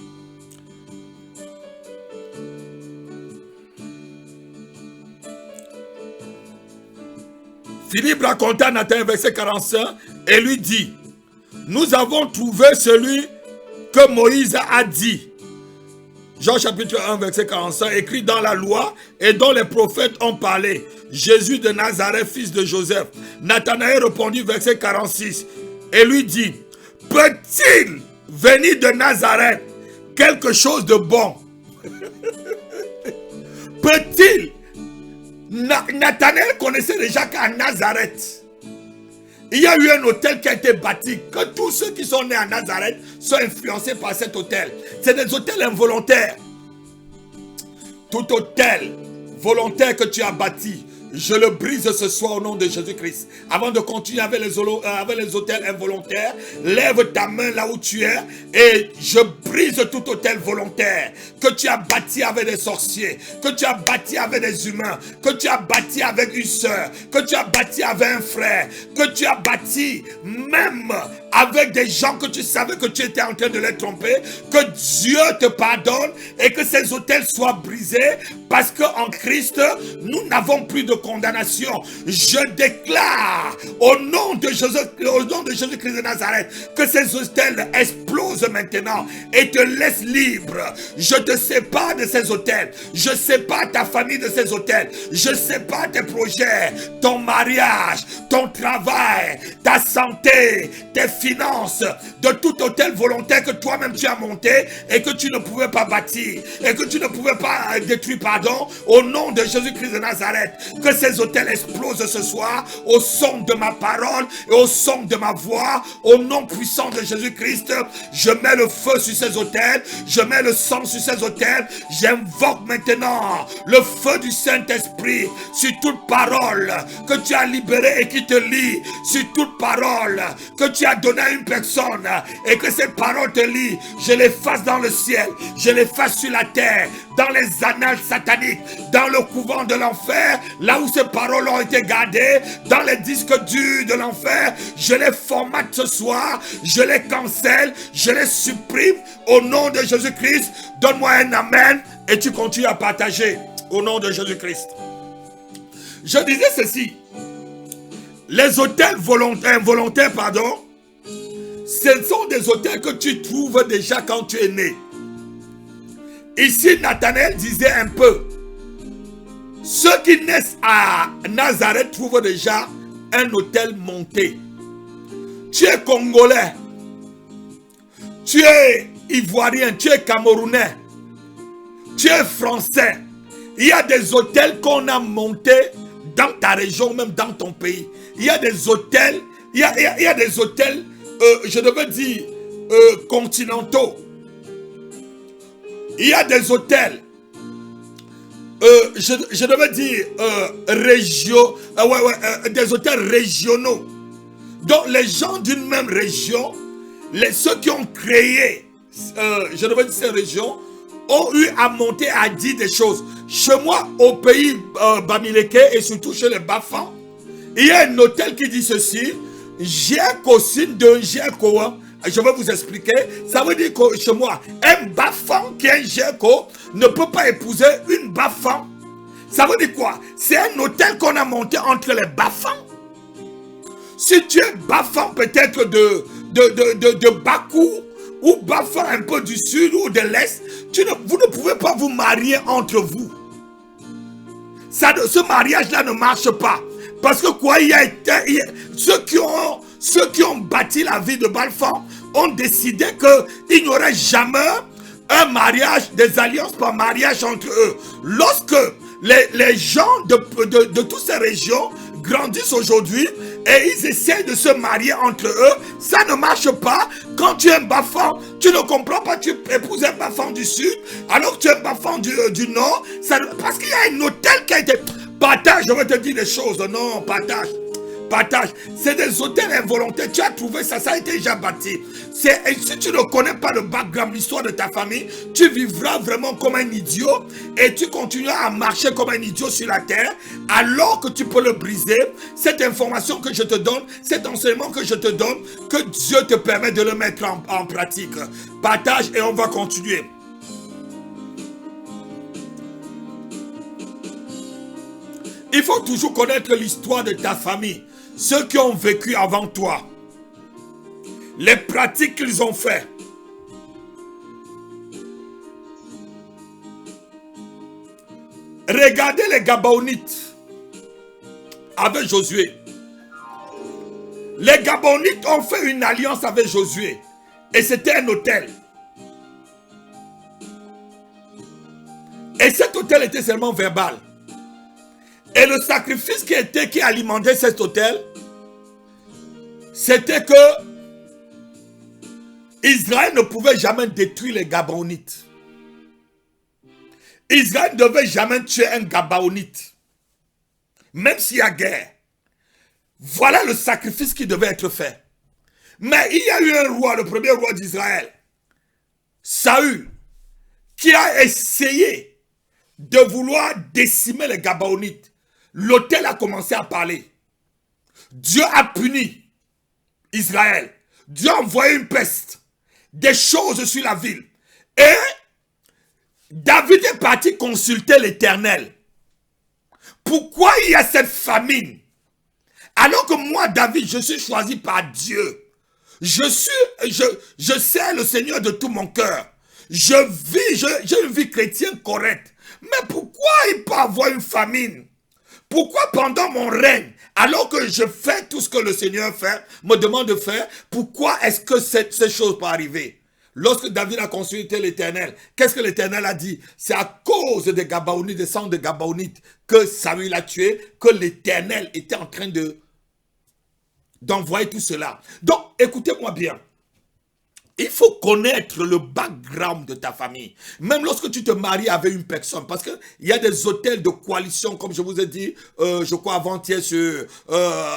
Philippe raconta à Nathanaël, verset 45, et lui dit, nous avons trouvé celui que Moïse a dit. Jean chapitre 1, verset 45, écrit dans la loi et dont les prophètes ont parlé. Jésus de Nazareth, fils de Joseph. Nathanaël répondit, verset 46, et lui dit, peut-il venir de Nazareth quelque chose de bon? Peut-il? Nathanaël connaissait déjà qu'à Nazareth, il y a eu un hôtel qui a été bâti, que tous ceux qui sont nés à Nazareth sont influencés par cet hôtel. C'est des hôtels involontaires. Tout hôtel volontaire que tu as bâti, je le brise ce soir au nom de Jésus-Christ. Avant de continuer avec les hôtels involontaires, lève ta main là où tu es et je brise tout hôtel volontaire que tu as bâti avec des sorciers, que tu as bâti avec des humains, que tu as bâti avec une soeur, que tu as bâti avec un frère, que tu as bâti même avec des gens que tu savais que tu étais en train de les tromper. Que Dieu te pardonne et que ces hôtels soient brisés, parce qu'en Christ, nous n'avons plus de condamnation. Je déclare au nom de Jésus-Christ de Nazareth que ces hôtels explosent maintenant et te laissent libre. Je te sépare de ces hôtels. Je sépare ta famille de ces hôtels. Je sépare tes projets, ton mariage, ton travail, ta santé, tes finances, de tout hôtel volontaire que toi-même tu as monté et que tu ne pouvais pas bâtir et que tu ne pouvais pas détruire, pardon, au nom de Jésus-Christ de Nazareth. Que ces hôtels explosent ce soir au son de ma parole et au son de ma voix, au nom puissant de Jésus-Christ. Je mets le feu sur ces hôtels, je mets le sang sur ces hôtels, j'invoque maintenant le feu du Saint-Esprit sur toute parole que tu as libérée et qui te lie, sur toute parole que tu as donnée à une personne et que ces paroles te lient. Je les fasse dans le ciel, je les fasse sur la terre, dans les annales sataniques, dans le couvent de l'enfer, là où ces paroles ont été gardées, dans les disques durs de l'enfer. Je les formate ce soir, je les cancelle, je les supprime au nom de Jésus-Christ. Donne-moi un amen et tu continues à partager au nom de Jésus-Christ. Je disais ceci, les hôtels involontaires, pardon, ce sont des hôtels que tu trouves déjà quand tu es né. Ici, Nathanaël disait un peu, ceux qui naissent à Nazareth trouvent déjà un hôtel monté. Tu es congolais, tu es ivoirien, tu es camerounais, tu es français. Il y a des hôtels qu'on a montés dans ta région, même dans ton pays. Il y a des hôtels, il y a des hôtels, je devais dire, continentaux. Il y a des hôtels, je devais dire, des hôtels régionaux. Donc les gens d'une même région, ceux qui ont créé, je devais dire ces régions, ont eu à monter à dire des choses. Chez moi, au pays Bamileke et surtout chez les Bafans, il y a un hôtel qui dit ceci, Jécossine de Jécoa. Je vais vous expliquer. Ça veut dire que chez moi, un Bafan qui est un Jéco ne peut pas épouser une Bafan. Ça veut dire quoi? C'est un hôtel qu'on a monté entre les Bafans. Si tu es Bafan peut-être de Bakou, ou Bafan un peu du sud ou de l'est, vous ne pouvez pas vous marier entre vous. Ce mariage-là ne marche pas. Parce que quoi, ceux qui ont bâti la ville de Balfan ont décidé qu'il n'y aurait jamais un mariage, des alliances par mariage entre eux. Lorsque les gens de toutes ces régions grandissent aujourd'hui et ils essaient de se marier entre eux, ça ne marche pas. Quand tu es un bafan, tu ne comprends pas, tu épouses un bafan du sud, alors que tu es un bafan du nord, parce qu'il y a un hôtel qui a été... Partage, je vais te dire des choses, non, partage. Partage, c'est des hôtels involontaires. Tu as trouvé ça, ça a été déjà bâti. Et si tu ne connais pas le background, l'histoire de ta famille, tu vivras vraiment comme un idiot et tu continueras à marcher comme un idiot sur la terre alors que tu peux le briser. Cette information que je te donne, cet enseignement que je te donne, que Dieu te permet de le mettre en pratique. Partage et on va continuer. Il faut toujours connaître l'histoire de ta famille. Ceux qui ont vécu avant toi, les pratiques qu'ils ont fait. Regardez les Gabaonites avec Josué. Les Gabaonites ont fait une alliance avec Josué et c'était un hôtel. Et cet hôtel était seulement verbal. Et le sacrifice qui alimentait cet hôtel, c'était que Israël ne pouvait jamais détruire les Gabaonites. Israël ne devait jamais tuer un Gabaonite. Même s'il y a guerre. Voilà le sacrifice qui devait être fait. Mais il y a eu un roi, le premier roi d'Israël, Saül, qui a essayé de vouloir décimer les Gabaonites. L'autel a commencé à parler. Dieu a puni Israël. Dieu a envoyé une peste, des choses sur la ville. Et David est parti consulter l'Éternel. Pourquoi il y a cette famine? Alors que moi, David, je suis choisi par Dieu. Je sers le Seigneur de tout mon cœur. J'ai une vie chrétienne correcte. Mais pourquoi il peut avoir une famine? Pourquoi pendant mon règne, alors que je fais tout ce que le Seigneur fait, me demande de faire, pourquoi est-ce que ces choses peuvent arriver? Lorsque David a consulté l'Éternel, qu'est-ce que l'Éternel a dit? C'est à cause des Gabaonites, des sangs de Gabaonites, que Saül a tué, que l'Éternel était en train d'envoyer tout cela. Donc, écoutez-moi bien. Il faut connaître le background de ta famille. Même lorsque tu te maries avec une personne. Parce qu'il y a des hôtels de coalition, comme je vous ai dit, je crois avant-hier sur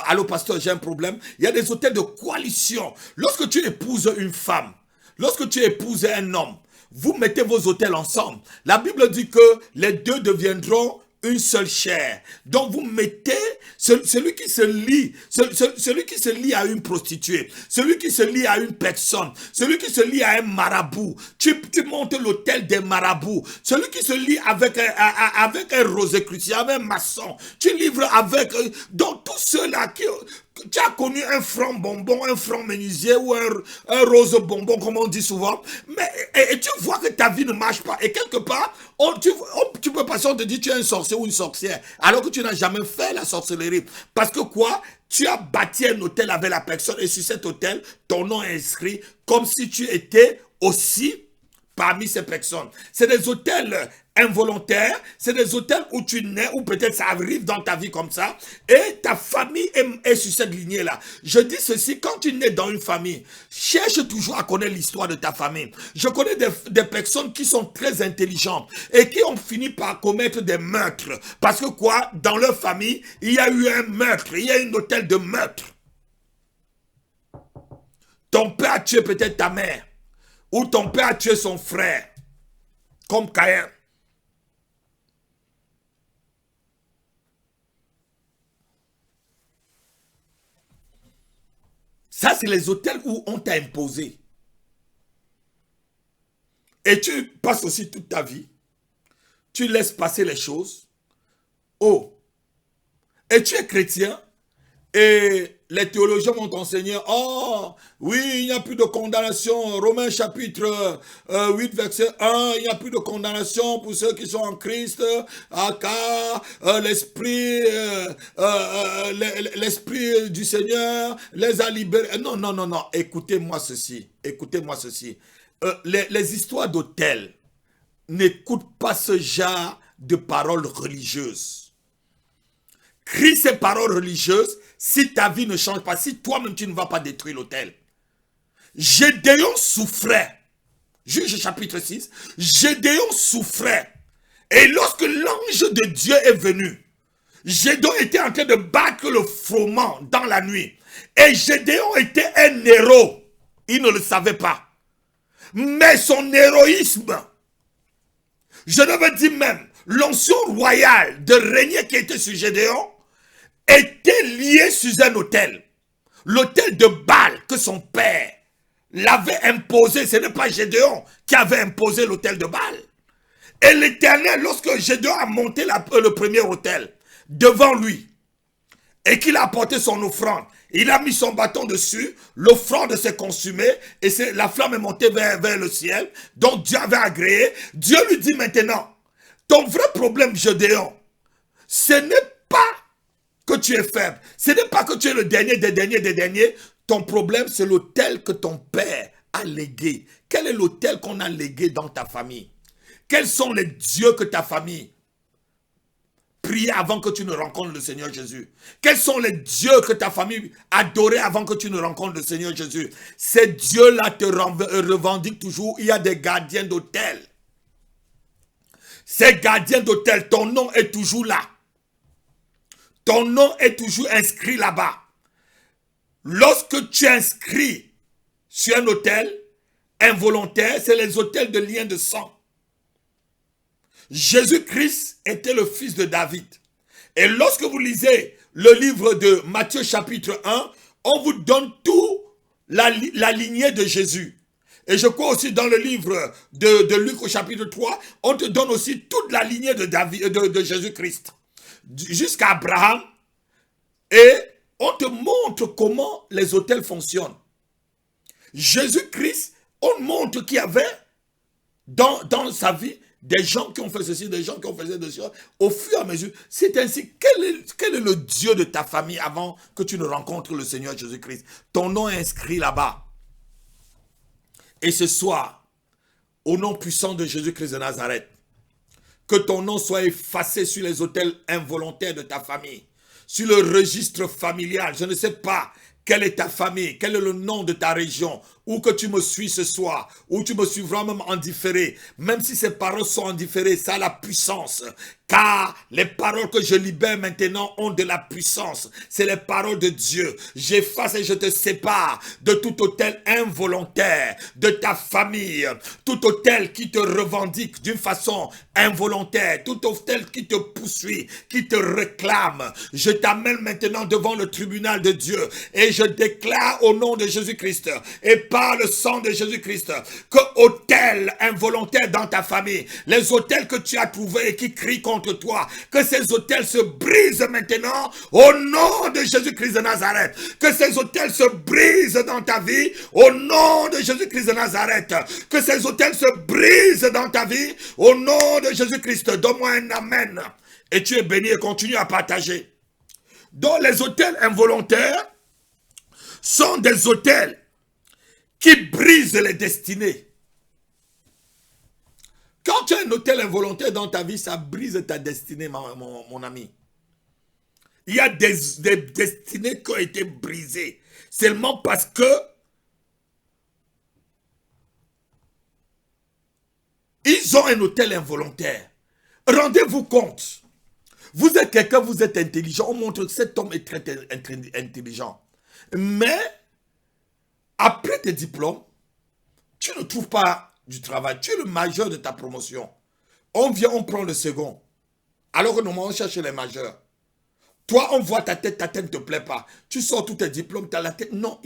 Allô pasteur, j'ai un problème. Il y a des hôtels de coalition. Lorsque tu épouses une femme, lorsque tu épouses un homme, vous mettez vos hôtels ensemble. La Bible dit que les deux deviendront une seule chair. Donc vous mettez celui qui se lie à une prostituée, celui qui se lie à une personne, celui qui se lie à un marabout. Tu montes l'hôtel des marabouts. Celui qui se lie avec un rosicrucier, avec un maçon. Tu livres avec donc tous ceux-là qui... Tu as connu un franc bonbon, un franc menuisier ou un rose bonbon, comme on dit souvent. Mais, et tu vois que ta vie ne marche pas. Et quelque part, tu peux passer, on te dit tu es un sorcier ou une sorcière. Alors que tu n'as jamais fait la sorcellerie. Parce que quoi? Tu as bâti un hôtel avec la personne. Et sur cet hôtel, ton nom est inscrit comme si tu étais aussi parmi ces personnes. C'est des hôtels involontaires, c'est des hôtels où tu nais, ou peut-être ça arrive dans ta vie comme ça, et ta famille est sur cette lignée-là. Je dis ceci, quand tu nais dans une famille, cherche toujours à connaître l'histoire de ta famille. Je connais des personnes qui sont très intelligentes et qui ont fini par commettre des meurtres. Parce que quoi? Dans leur famille, il y a eu un meurtre, il y a eu un hôtel de meurtre. Ton père a tué peut-être ta mère. Ou ton père a tué son frère, comme Caïn. Ça, c'est les hôtels où on t'a imposé. Et tu passes aussi toute ta vie. Tu laisses passer les choses. Oh. Et tu es chrétien. Et les théologiens vont t'enseigner, oh, oui, il n'y a plus de condamnation. Romains chapitre 8, verset 1, il n'y a plus de condamnation pour ceux qui sont en Christ, car l'Esprit du Seigneur les a libérés. Non, non, non, non, écoutez-moi ceci, écoutez-moi ceci. les histoires d'autel, n'écoute pas ce genre de paroles religieuses. Crie ces paroles religieuses si ta vie ne change pas, si toi-même tu ne vas pas détruire l'autel. Gédéon souffrait. Juge chapitre 6. Gédéon souffrait. Et lorsque l'ange de Dieu est venu, Gédéon était en train de battre le froment dans la nuit. Et Gédéon était un héros. Il ne le savait pas. Mais son héroïsme, je devais dire même, l'onction royale de régner qui était sur Gédéon, était lié sur un autel. L'autel de Baal que son père l'avait imposé. Ce n'est pas Gédéon qui avait imposé l'autel de Baal. Et l'Éternel, lorsque Gédéon a monté le premier autel devant lui, et qu'il a apporté son offrande, il a mis son bâton dessus, l'offrande s'est consumée, et la flamme est montée vers le ciel, donc Dieu avait agréé. Dieu lui dit maintenant, ton vrai problème, Gédéon, ce n'est pas que tu es faible, ce n'est pas que tu es le dernier des derniers, ton problème c'est l'autel que ton père a légué. Quel est l'autel qu'on a légué dans ta famille? Quels sont les dieux que ta famille priait avant que tu ne rencontres le Seigneur Jésus? Quels sont les dieux que ta famille adorait avant que tu ne rencontres le Seigneur Jésus? Ces dieux-là te revendiquent toujours. Il y a des gardiens d'autel. Ces gardiens d'autel, ton nom est toujours là. Ton nom est toujours inscrit là-bas. Lorsque tu es inscrit sur un autel involontaire, c'est les autels de lien de sang. Jésus-Christ était le fils de David. Et lorsque vous lisez le livre de Matthieu chapitre 1, on vous donne tout la lignée de Jésus. Et je crois aussi dans le livre de Luc au chapitre 3, on te donne aussi toute la lignée de de Jésus-Christ. Jusqu'à Abraham. Et on te montre comment les autels fonctionnent. Jésus-Christ, on montre qu'il y avait dans sa vie des gens qui ont fait ceci, des gens qui ont fait ceci. Au fur et à mesure, c'est ainsi. Quel est le Dieu de ta famille avant que tu ne rencontres le Seigneur Jésus-Christ? Ton nom est inscrit là-bas. Et ce soir, au nom puissant de Jésus-Christ de Nazareth, que ton nom soit effacé sur les autels involontaires de ta famille, sur le registre familial. Je ne sais pas quelle est ta famille, quel est le nom de ta région, où que tu me suis ce soir, où tu me suivras même en différé. Même si ces paroles sont en différé, ça a la puissance. Car les paroles que je libère maintenant ont de la puissance. C'est les paroles de Dieu. J'efface et je te sépare de tout autel involontaire, de ta famille, tout autel qui te revendique d'une façon involontaire, tout autel qui te poursuit, qui te réclame. Je t'amène maintenant devant le tribunal de Dieu et je déclare au nom de Jésus-Christ et par le sang de Jésus-Christ que autel involontaire dans ta famille, les autels que tu as trouvés et qui crient contre toi, que ces autels se brisent maintenant au nom de Jésus-Christ de Nazareth. Que ces autels se brisent dans ta vie au nom de Jésus-Christ de Nazareth. Que ces autels se brisent dans ta vie au nom de Jésus-Christ. Donne-moi un amen. Et tu es béni et continue à partager. Donc les autels involontaires sont des autels qui brisent les destinées. Quand tu as un autel involontaire dans ta vie, ça brise ta destinée, mon ami. Il y a des destinées qui ont été brisées seulement parce que ils ont un autel involontaire. Rendez-vous compte. Vous êtes quelqu'un, vous êtes intelligent. On montre que cet homme est très intelligent. Mais après tes diplômes, tu ne trouves pas du travail. Tu es le majeur de ta promotion. On vient, on prend le second. Alors que normalement, on cherche les majeurs. Toi, on voit ta tête ne te plaît pas. Tu sors tous tes diplômes, tu as la tête. Non,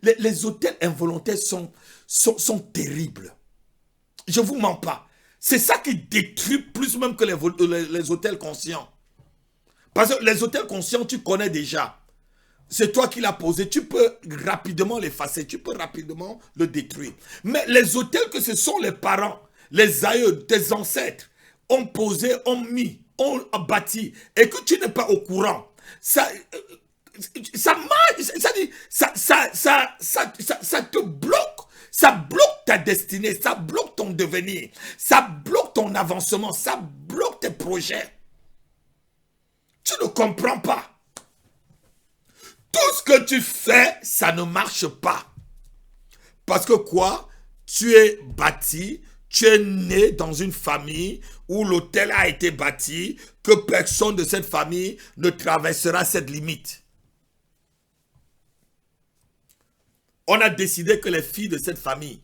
les autels involontaires sont terribles. Je ne vous mens pas. C'est ça qui détruit plus même que les autels conscients. Parce que les autels conscients, tu connais déjà. C'est toi qui l'as posé. Tu peux rapidement l'effacer. Tu peux rapidement le détruire. Mais les autels que ce sont les parents, les aïeux, tes ancêtres, ont posé, ont mis, ont bâti, et que tu n'es pas au courant, ça marche. Ça te bloque. Ça bloque ta destinée, ça bloque ton devenir, ça bloque ton avancement, ça bloque tes projets. Tu ne comprends pas. Tout ce que tu fais, ça ne marche pas. Parce que quoi? Tu es bâti, tu es né dans une famille où l'autel a été bâti, que personne de cette famille ne traversera cette limite. On a décidé que les filles de cette famille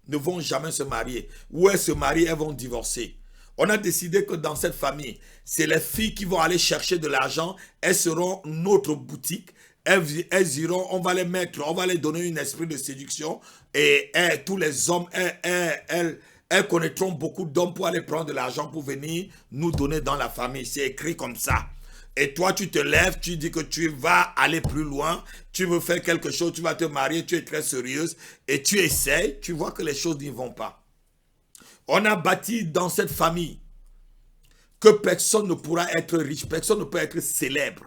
ne vont jamais se marier. Ou elles se marient, elles vont divorcer. On a décidé que dans cette famille, c'est les filles qui vont aller chercher de l'argent. Elles seront notre boutique. Elles iront, on va les mettre, on va les donner un esprit de séduction. Et tous les hommes, elles connaîtront beaucoup d'hommes pour aller prendre de l'argent pour venir nous donner dans la famille. C'est écrit comme ça. Et toi, tu te lèves, tu dis que tu vas aller plus loin, tu veux faire quelque chose, tu vas te marier, tu es très sérieuse, et tu essaies, tu vois que les choses n'y vont pas. On a bâti dans cette famille que personne ne pourra être riche, personne ne peut être célèbre.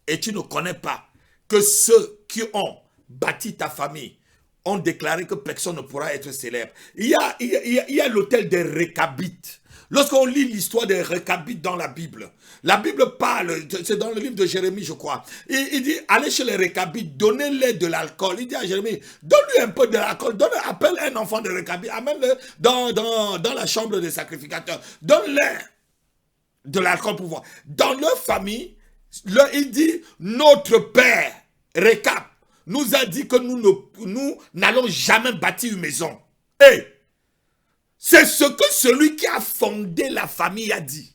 Et tu ne connais pas que ceux qui ont bâti ta famille ont déclaré que personne ne pourra être célèbre. Il y a l'autel des Récabites. Lorsqu'on lit l'histoire des Récabites dans la Bible parle, c'est dans le livre de Jérémie, je crois. Il dit, allez chez les Récabites, donnez-les de l'alcool. Il dit à Jérémie, donne-lui un peu de l'alcool, appelle un enfant de Récabite, amène-le dans la chambre des sacrificateurs. Donne-leur de l'alcool pour voir. Dans leur famille, il dit, notre père, Récab, nous a dit que nous n'allons jamais bâtir une maison. Et c'est ce que celui qui a fondé la famille a dit.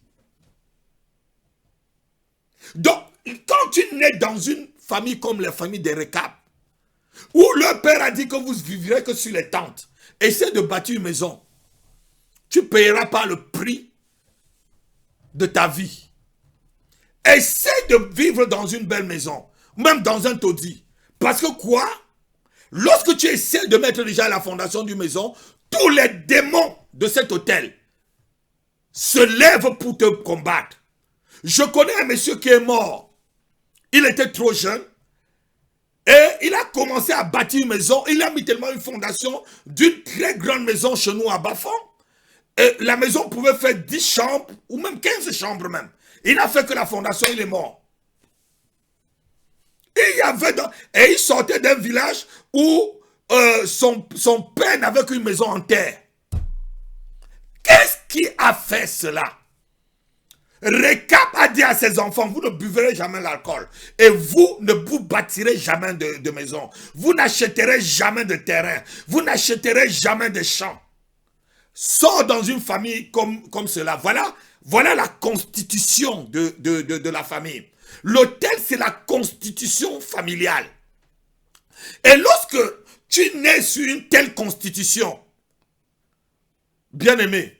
Donc, quand tu nais dans une famille comme la famille des Récab, où leur père a dit que vous vivrez que sur les tentes, essaie de bâtir une maison, tu ne payeras pas le prix de ta vie. Essaie de vivre dans une belle maison, même dans un taudis. Parce que quoi? Lorsque tu essaies de mettre déjà la fondation d'une maison, tous les démons de cet hôtel se lèvent pour te combattre. Je connais un monsieur qui est mort. Il était trop jeune. Et il a commencé à bâtir une maison. Il a mis tellement une fondation d'une très grande maison chez nous à Bafon. Et la maison pouvait faire 10 chambres ou même 15 chambres même. Il n'a fait que la fondation, il est mort. Et il sortait d'un village où son père n'avait qu'une maison en terre. Qu'est-ce qui a fait cela? Récap a dit à ses enfants, vous ne buverez jamais l'alcool. Et vous ne vous bâtirez jamais de maison. Vous n'achèterez jamais de terrain. Vous n'achèterez jamais de champs. Sors dans une famille comme cela. Voilà la constitution de la famille. L'autel, c'est la constitution familiale. Et lorsque tu nais sur une telle constitution, bien aimé,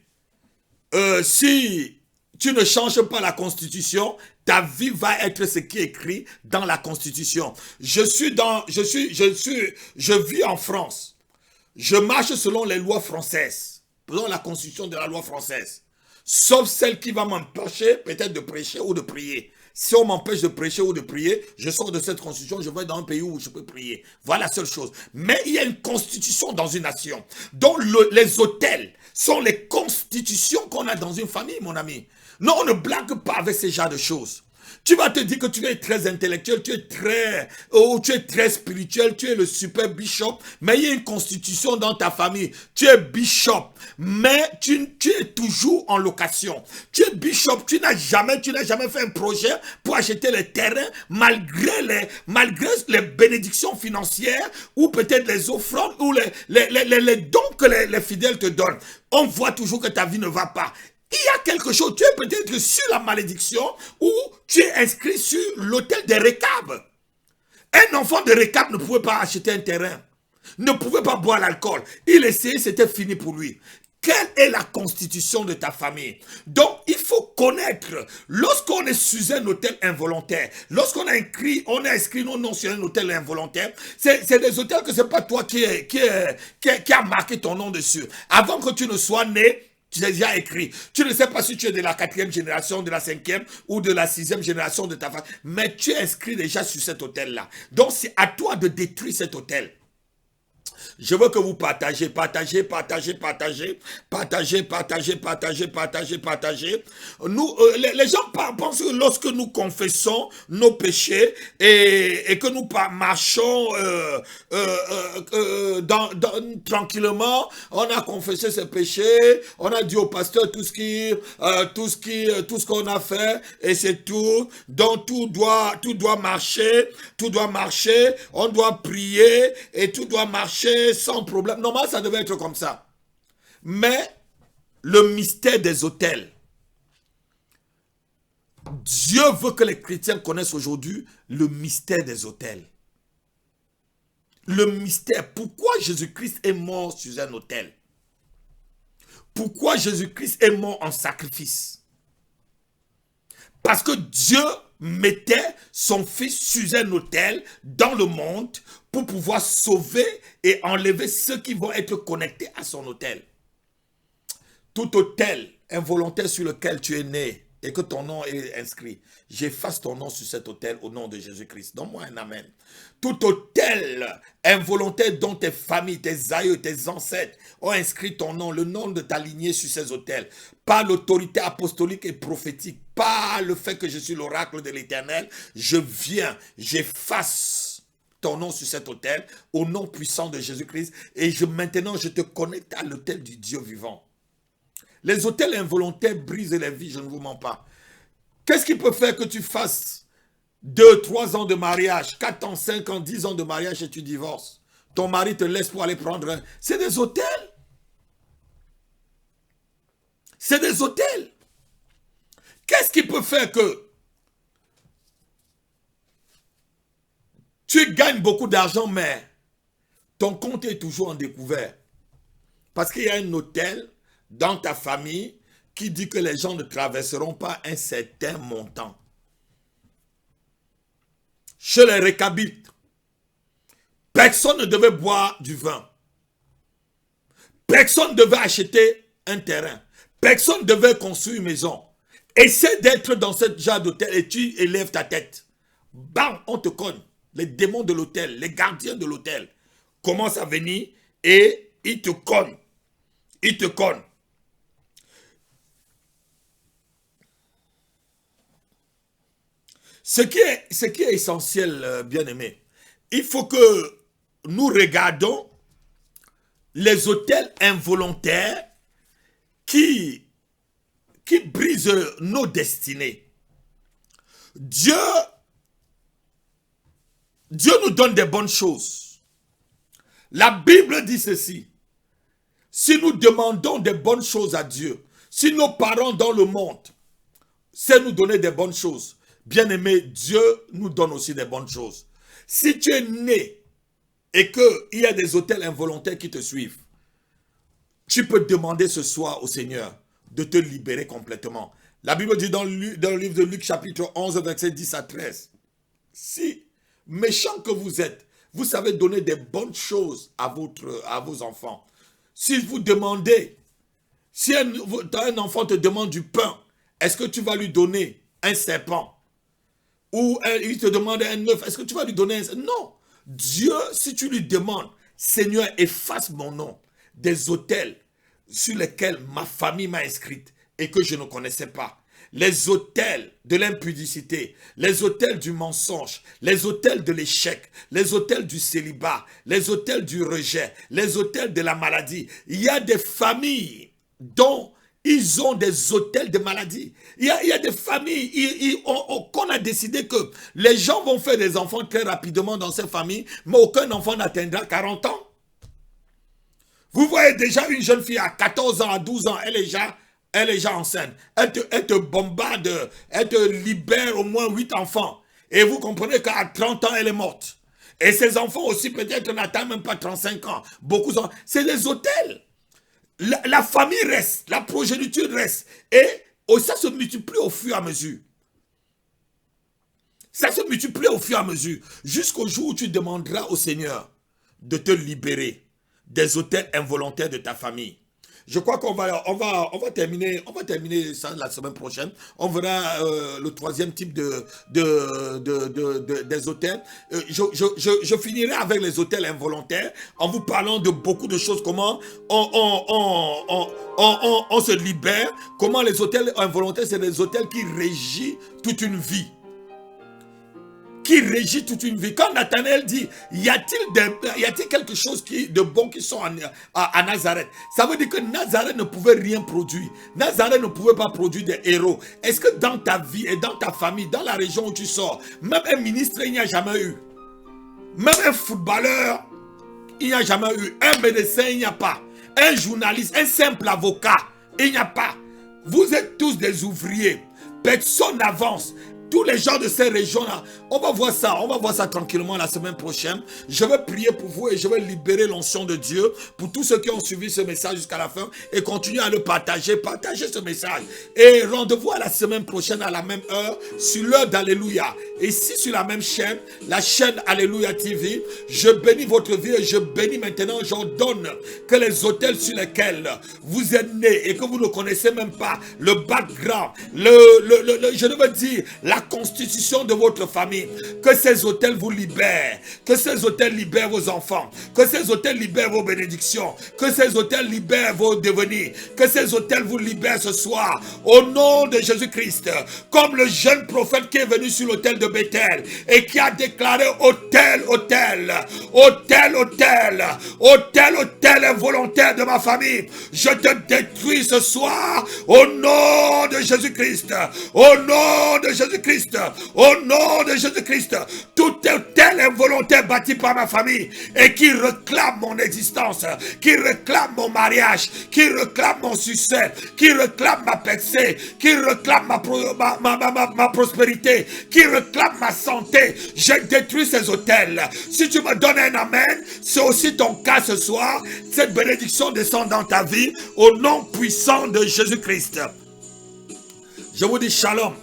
si tu ne changes pas la constitution, ta vie va être ce qui est écrit dans la constitution. Je vis en France. Je marche selon les lois françaises, selon la constitution de la loi française. Sauf celle qui va m'empêcher peut-être de prêcher ou de prier. Si on m'empêche de prêcher ou de prier, je sors de cette constitution, je vais dans un pays où je peux prier. Voilà la seule chose. Mais il y a une constitution dans une nation. Donc les autels sont les constitutions qu'on a dans une famille, mon ami. Non, on ne blague pas avec ce genre de choses. Tu vas te dire que tu es très intellectuel, tu es très spirituel, tu es le super bishop, mais il y a une constitution dans ta famille. Tu es bishop, mais tu es toujours en location. Tu es bishop, tu n'as jamais fait un projet pour acheter les terrains malgré les bénédictions financières ou peut-être les offrandes ou les dons que les fidèles te donnent. On voit toujours que ta vie ne va pas. Il y a quelque chose, tu es peut-être sur la malédiction ou tu es inscrit sur l'autel des Récab. Un enfant de Récab ne pouvait pas acheter un terrain, ne pouvait pas boire l'alcool. Il essayait, c'était fini pour lui. Quelle est la constitution de ta famille? Donc, il faut connaître, lorsqu'on est sous un hôtel involontaire, lorsqu'on a inscrit nos noms sur un hôtel involontaire, c'est des hôtels que ce n'est pas toi qui a marqué ton nom dessus. Avant que tu ne sois né, tu l'as déjà écrit. Tu ne sais pas si tu es de la 4e génération, de la 5e ou de la 6e génération de ta famille. Mais tu es inscrit déjà sur cet hôtel-là. Donc c'est à toi de détruire cet hôtel. Je veux que vous partagez, partagez, partagez, partagez, partagez, partagez, partagez, partagez, partagez. Nous, les gens pensent que lorsque nous confessons nos péchés et que nous marchons tranquillement, on a confessé ses péchés, on a dit au pasteur tout ce qu'on a fait et c'est tout. Donc tout doit marcher, on doit prier et tout doit marcher sans problème. Normalement, ça devait être comme ça. Mais le mystère des autels, Dieu veut que les chrétiens connaissent aujourd'hui le mystère des autels. Le mystère, pourquoi Jésus-Christ est mort sur un autel? Pourquoi Jésus-Christ est mort en sacrifice? Parce que Dieu mettait son fils sur un autel dans le monde pour pouvoir sauver et enlever ceux qui vont être connectés à son autel. Tout autel involontaire sur lequel tu es né et que ton nom est inscrit, j'efface ton nom sur cet autel au nom de Jésus-Christ. Donne-moi un amen. Tout autel involontaire dont tes familles, tes aïeux, tes ancêtres ont inscrit ton nom, le nom de ta lignée sur ces autels, par l'autorité apostolique et prophétique, par le fait que je suis l'oracle de l'Éternel, je viens, j'efface ton nom sur cet autel au nom puissant de Jésus-Christ et maintenant je te connecte à l'autel du Dieu vivant. Les autels involontaires brisent les vies, je ne vous mens pas. Qu'est-ce qui peut faire que tu fasses 2, 3 ans de mariage, 4 ans, 5 ans, 10 ans de mariage et tu divorces? Ton mari te laisse pour aller prendre un... C'est des autels. C'est des autels. Qu'est-ce qui peut faire que tu gagnes beaucoup d'argent, mais ton compte est toujours en découvert? Parce qu'il y a un autel dans ta famille qui dit que les gens ne traverseront pas un certain montant. Chez les Récabites, personne ne devait boire du vin. Personne ne devait acheter un terrain. Personne ne devait construire une maison. Essaie d'être dans ce genre d'hôtel et tu élèves ta tête. Bam, on te cogne. Les démons de l'hôtel, les gardiens de l'hôtel commencent à venir et ils te cognent. Ils te cognent. Ce qui est essentiel, bien-aimé, il faut que nous regardons les autels involontaires qui brisent nos destinées. Dieu nous donne des bonnes choses. La Bible dit ceci. Si nous demandons des bonnes choses à Dieu, si nos parents dans le monde savent nous donner des bonnes choses, bien-aimé, Dieu nous donne aussi des bonnes choses. Si tu es né et qu'il y a des autels involontaires qui te suivent, tu peux demander ce soir au Seigneur de te libérer complètement. La Bible dit dans le livre de Luc chapitre 11, verset 10 à 13. Si, méchant que vous êtes, vous savez donner des bonnes choses à vos enfants. Si vous demandez, si un enfant te demande du pain, est-ce que tu vas lui donner un serpent? Ou il te demande un œuf, est-ce que tu vas lui donner un... Non. Dieu, si tu lui demandes, Seigneur, efface mon nom des autels sur lesquels ma famille m'a inscrite et que je ne connaissais pas. Les autels de l'impudicité, les autels du mensonge, les autels de l'échec, les autels du célibat, les autels du rejet, les autels de la maladie. Il y a des familles dont ils ont des autels de maladie. Il y a des familles qu'on a décidé que les gens vont faire des enfants très rapidement dans ces familles, mais aucun enfant n'atteindra 40 ans. Vous voyez déjà une jeune fille à 14 ans, à 12 ans, elle est déjà enceinte. Elle te bombarde, elle te libère au moins 8 enfants. Et vous comprenez qu'à 30 ans, elle est morte. Et ses enfants aussi peut-être n'atteignent même pas 35 ans. Beaucoup sont... C'est des autels. La famille reste, la progéniture reste. Et ça se multiplie au fur et à mesure. Ça se multiplie au fur et à mesure. Jusqu'au jour où tu demanderas au Seigneur de te libérer des autels involontaires de ta famille. Je crois on va terminer ça la semaine prochaine. On verra le troisième type des hôtels. Je finirai avec les hôtels involontaires en vous parlant de beaucoup de choses, comment on se libère, comment les hôtels involontaires, c'est des hôtels qui régissent toute une vie. Qui régit toute une vie. Quand Nathanaël dit, y a-t-il quelque chose de bon qui sont à Nazareth? Ça veut dire que Nazareth ne pouvait rien produire. Nazareth ne pouvait pas produire des héros. Est-ce que dans ta vie et dans ta famille, dans la région où tu sors, même un ministre, il n'y a jamais eu. Même un footballeur, il n'y a jamais eu. Un médecin, il n'y a pas. Un journaliste, un simple avocat, il n'y a pas. Vous êtes tous des ouvriers. Personne n'avance. Tous les gens de ces régions-là, on va voir ça tranquillement la semaine prochaine. Je vais prier pour vous et je vais libérer l'onction de Dieu pour tous ceux qui ont suivi ce message jusqu'à la fin et continuez à le partager. Partagez ce message. Et rendez-vous à la semaine prochaine à la même heure sur l'heure d'Alléluia. Et ici sur la même chaîne, la chaîne Alléluia TV, je bénis votre vie et je bénis maintenant, j'ordonne que les hôtels sur lesquels vous êtes nés et que vous ne connaissez même pas le background, je veux dire, la constitution de votre famille, que ces hôtels vous libèrent, que ces hôtels libèrent vos enfants, que ces hôtels libèrent vos bénédictions, que ces hôtels libèrent vos devenirs, que ces hôtels vous libèrent ce soir, au nom de Jésus-Christ, comme le jeune prophète qui est venu sur l'autel de Bethel et qui a déclaré hôtel, hôtel, hôtel, hôtel, hôtel, hôtel involontaire de ma famille, je te détruis ce soir, au nom de Jésus-Christ, au nom de Jésus-Christ, au nom de Jésus-Christ, tout hôtel involontaire bâti par ma famille et qui réclame mon existence, qui réclame mon mariage, qui réclame mon succès, qui réclame ma percée, qui réclame ma prospérité, qui réclame ma santé, je détruis ces hôtels. Si tu me donnes un amen, c'est aussi ton cas ce soir. Cette bénédiction descend dans ta vie au nom puissant de Jésus-Christ. Je vous dis shalom.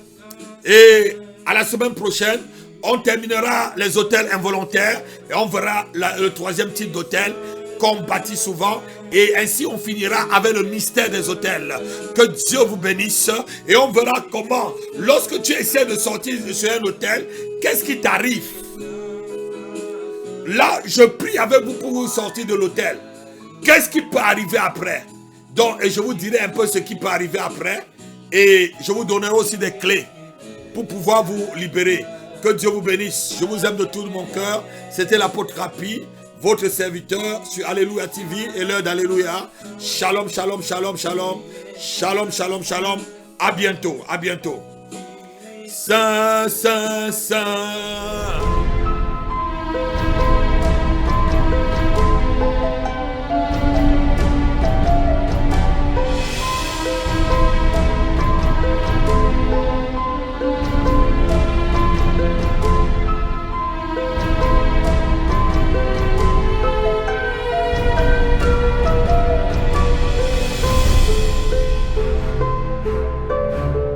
Et à la semaine prochaine, on terminera les hôtels involontaires et on verra le troisième type d'hôtel qu'on bâtit souvent. Et ainsi, on finira avec le mystère des hôtels. Que Dieu vous bénisse. Et on verra comment, lorsque tu essaies de sortir de sur un hôtel, qu'est-ce qui t'arrive? Là, je prie avec vous pour vous sortir de l'hôtel. Qu'est-ce qui peut arriver après? Donc, et je vous dirai un peu ce qui peut arriver après. Et je vous donnerai aussi des clés pour pouvoir vous libérer. Que Dieu vous bénisse. Je vous aime de tout mon cœur. C'était l'apôtre Rapi, votre serviteur sur Alléluia TV et l'heure d'Alléluia. Shalom, shalom, shalom, shalom. Shalom, shalom, shalom. À bientôt, à bientôt. Saint, Saint, Saint.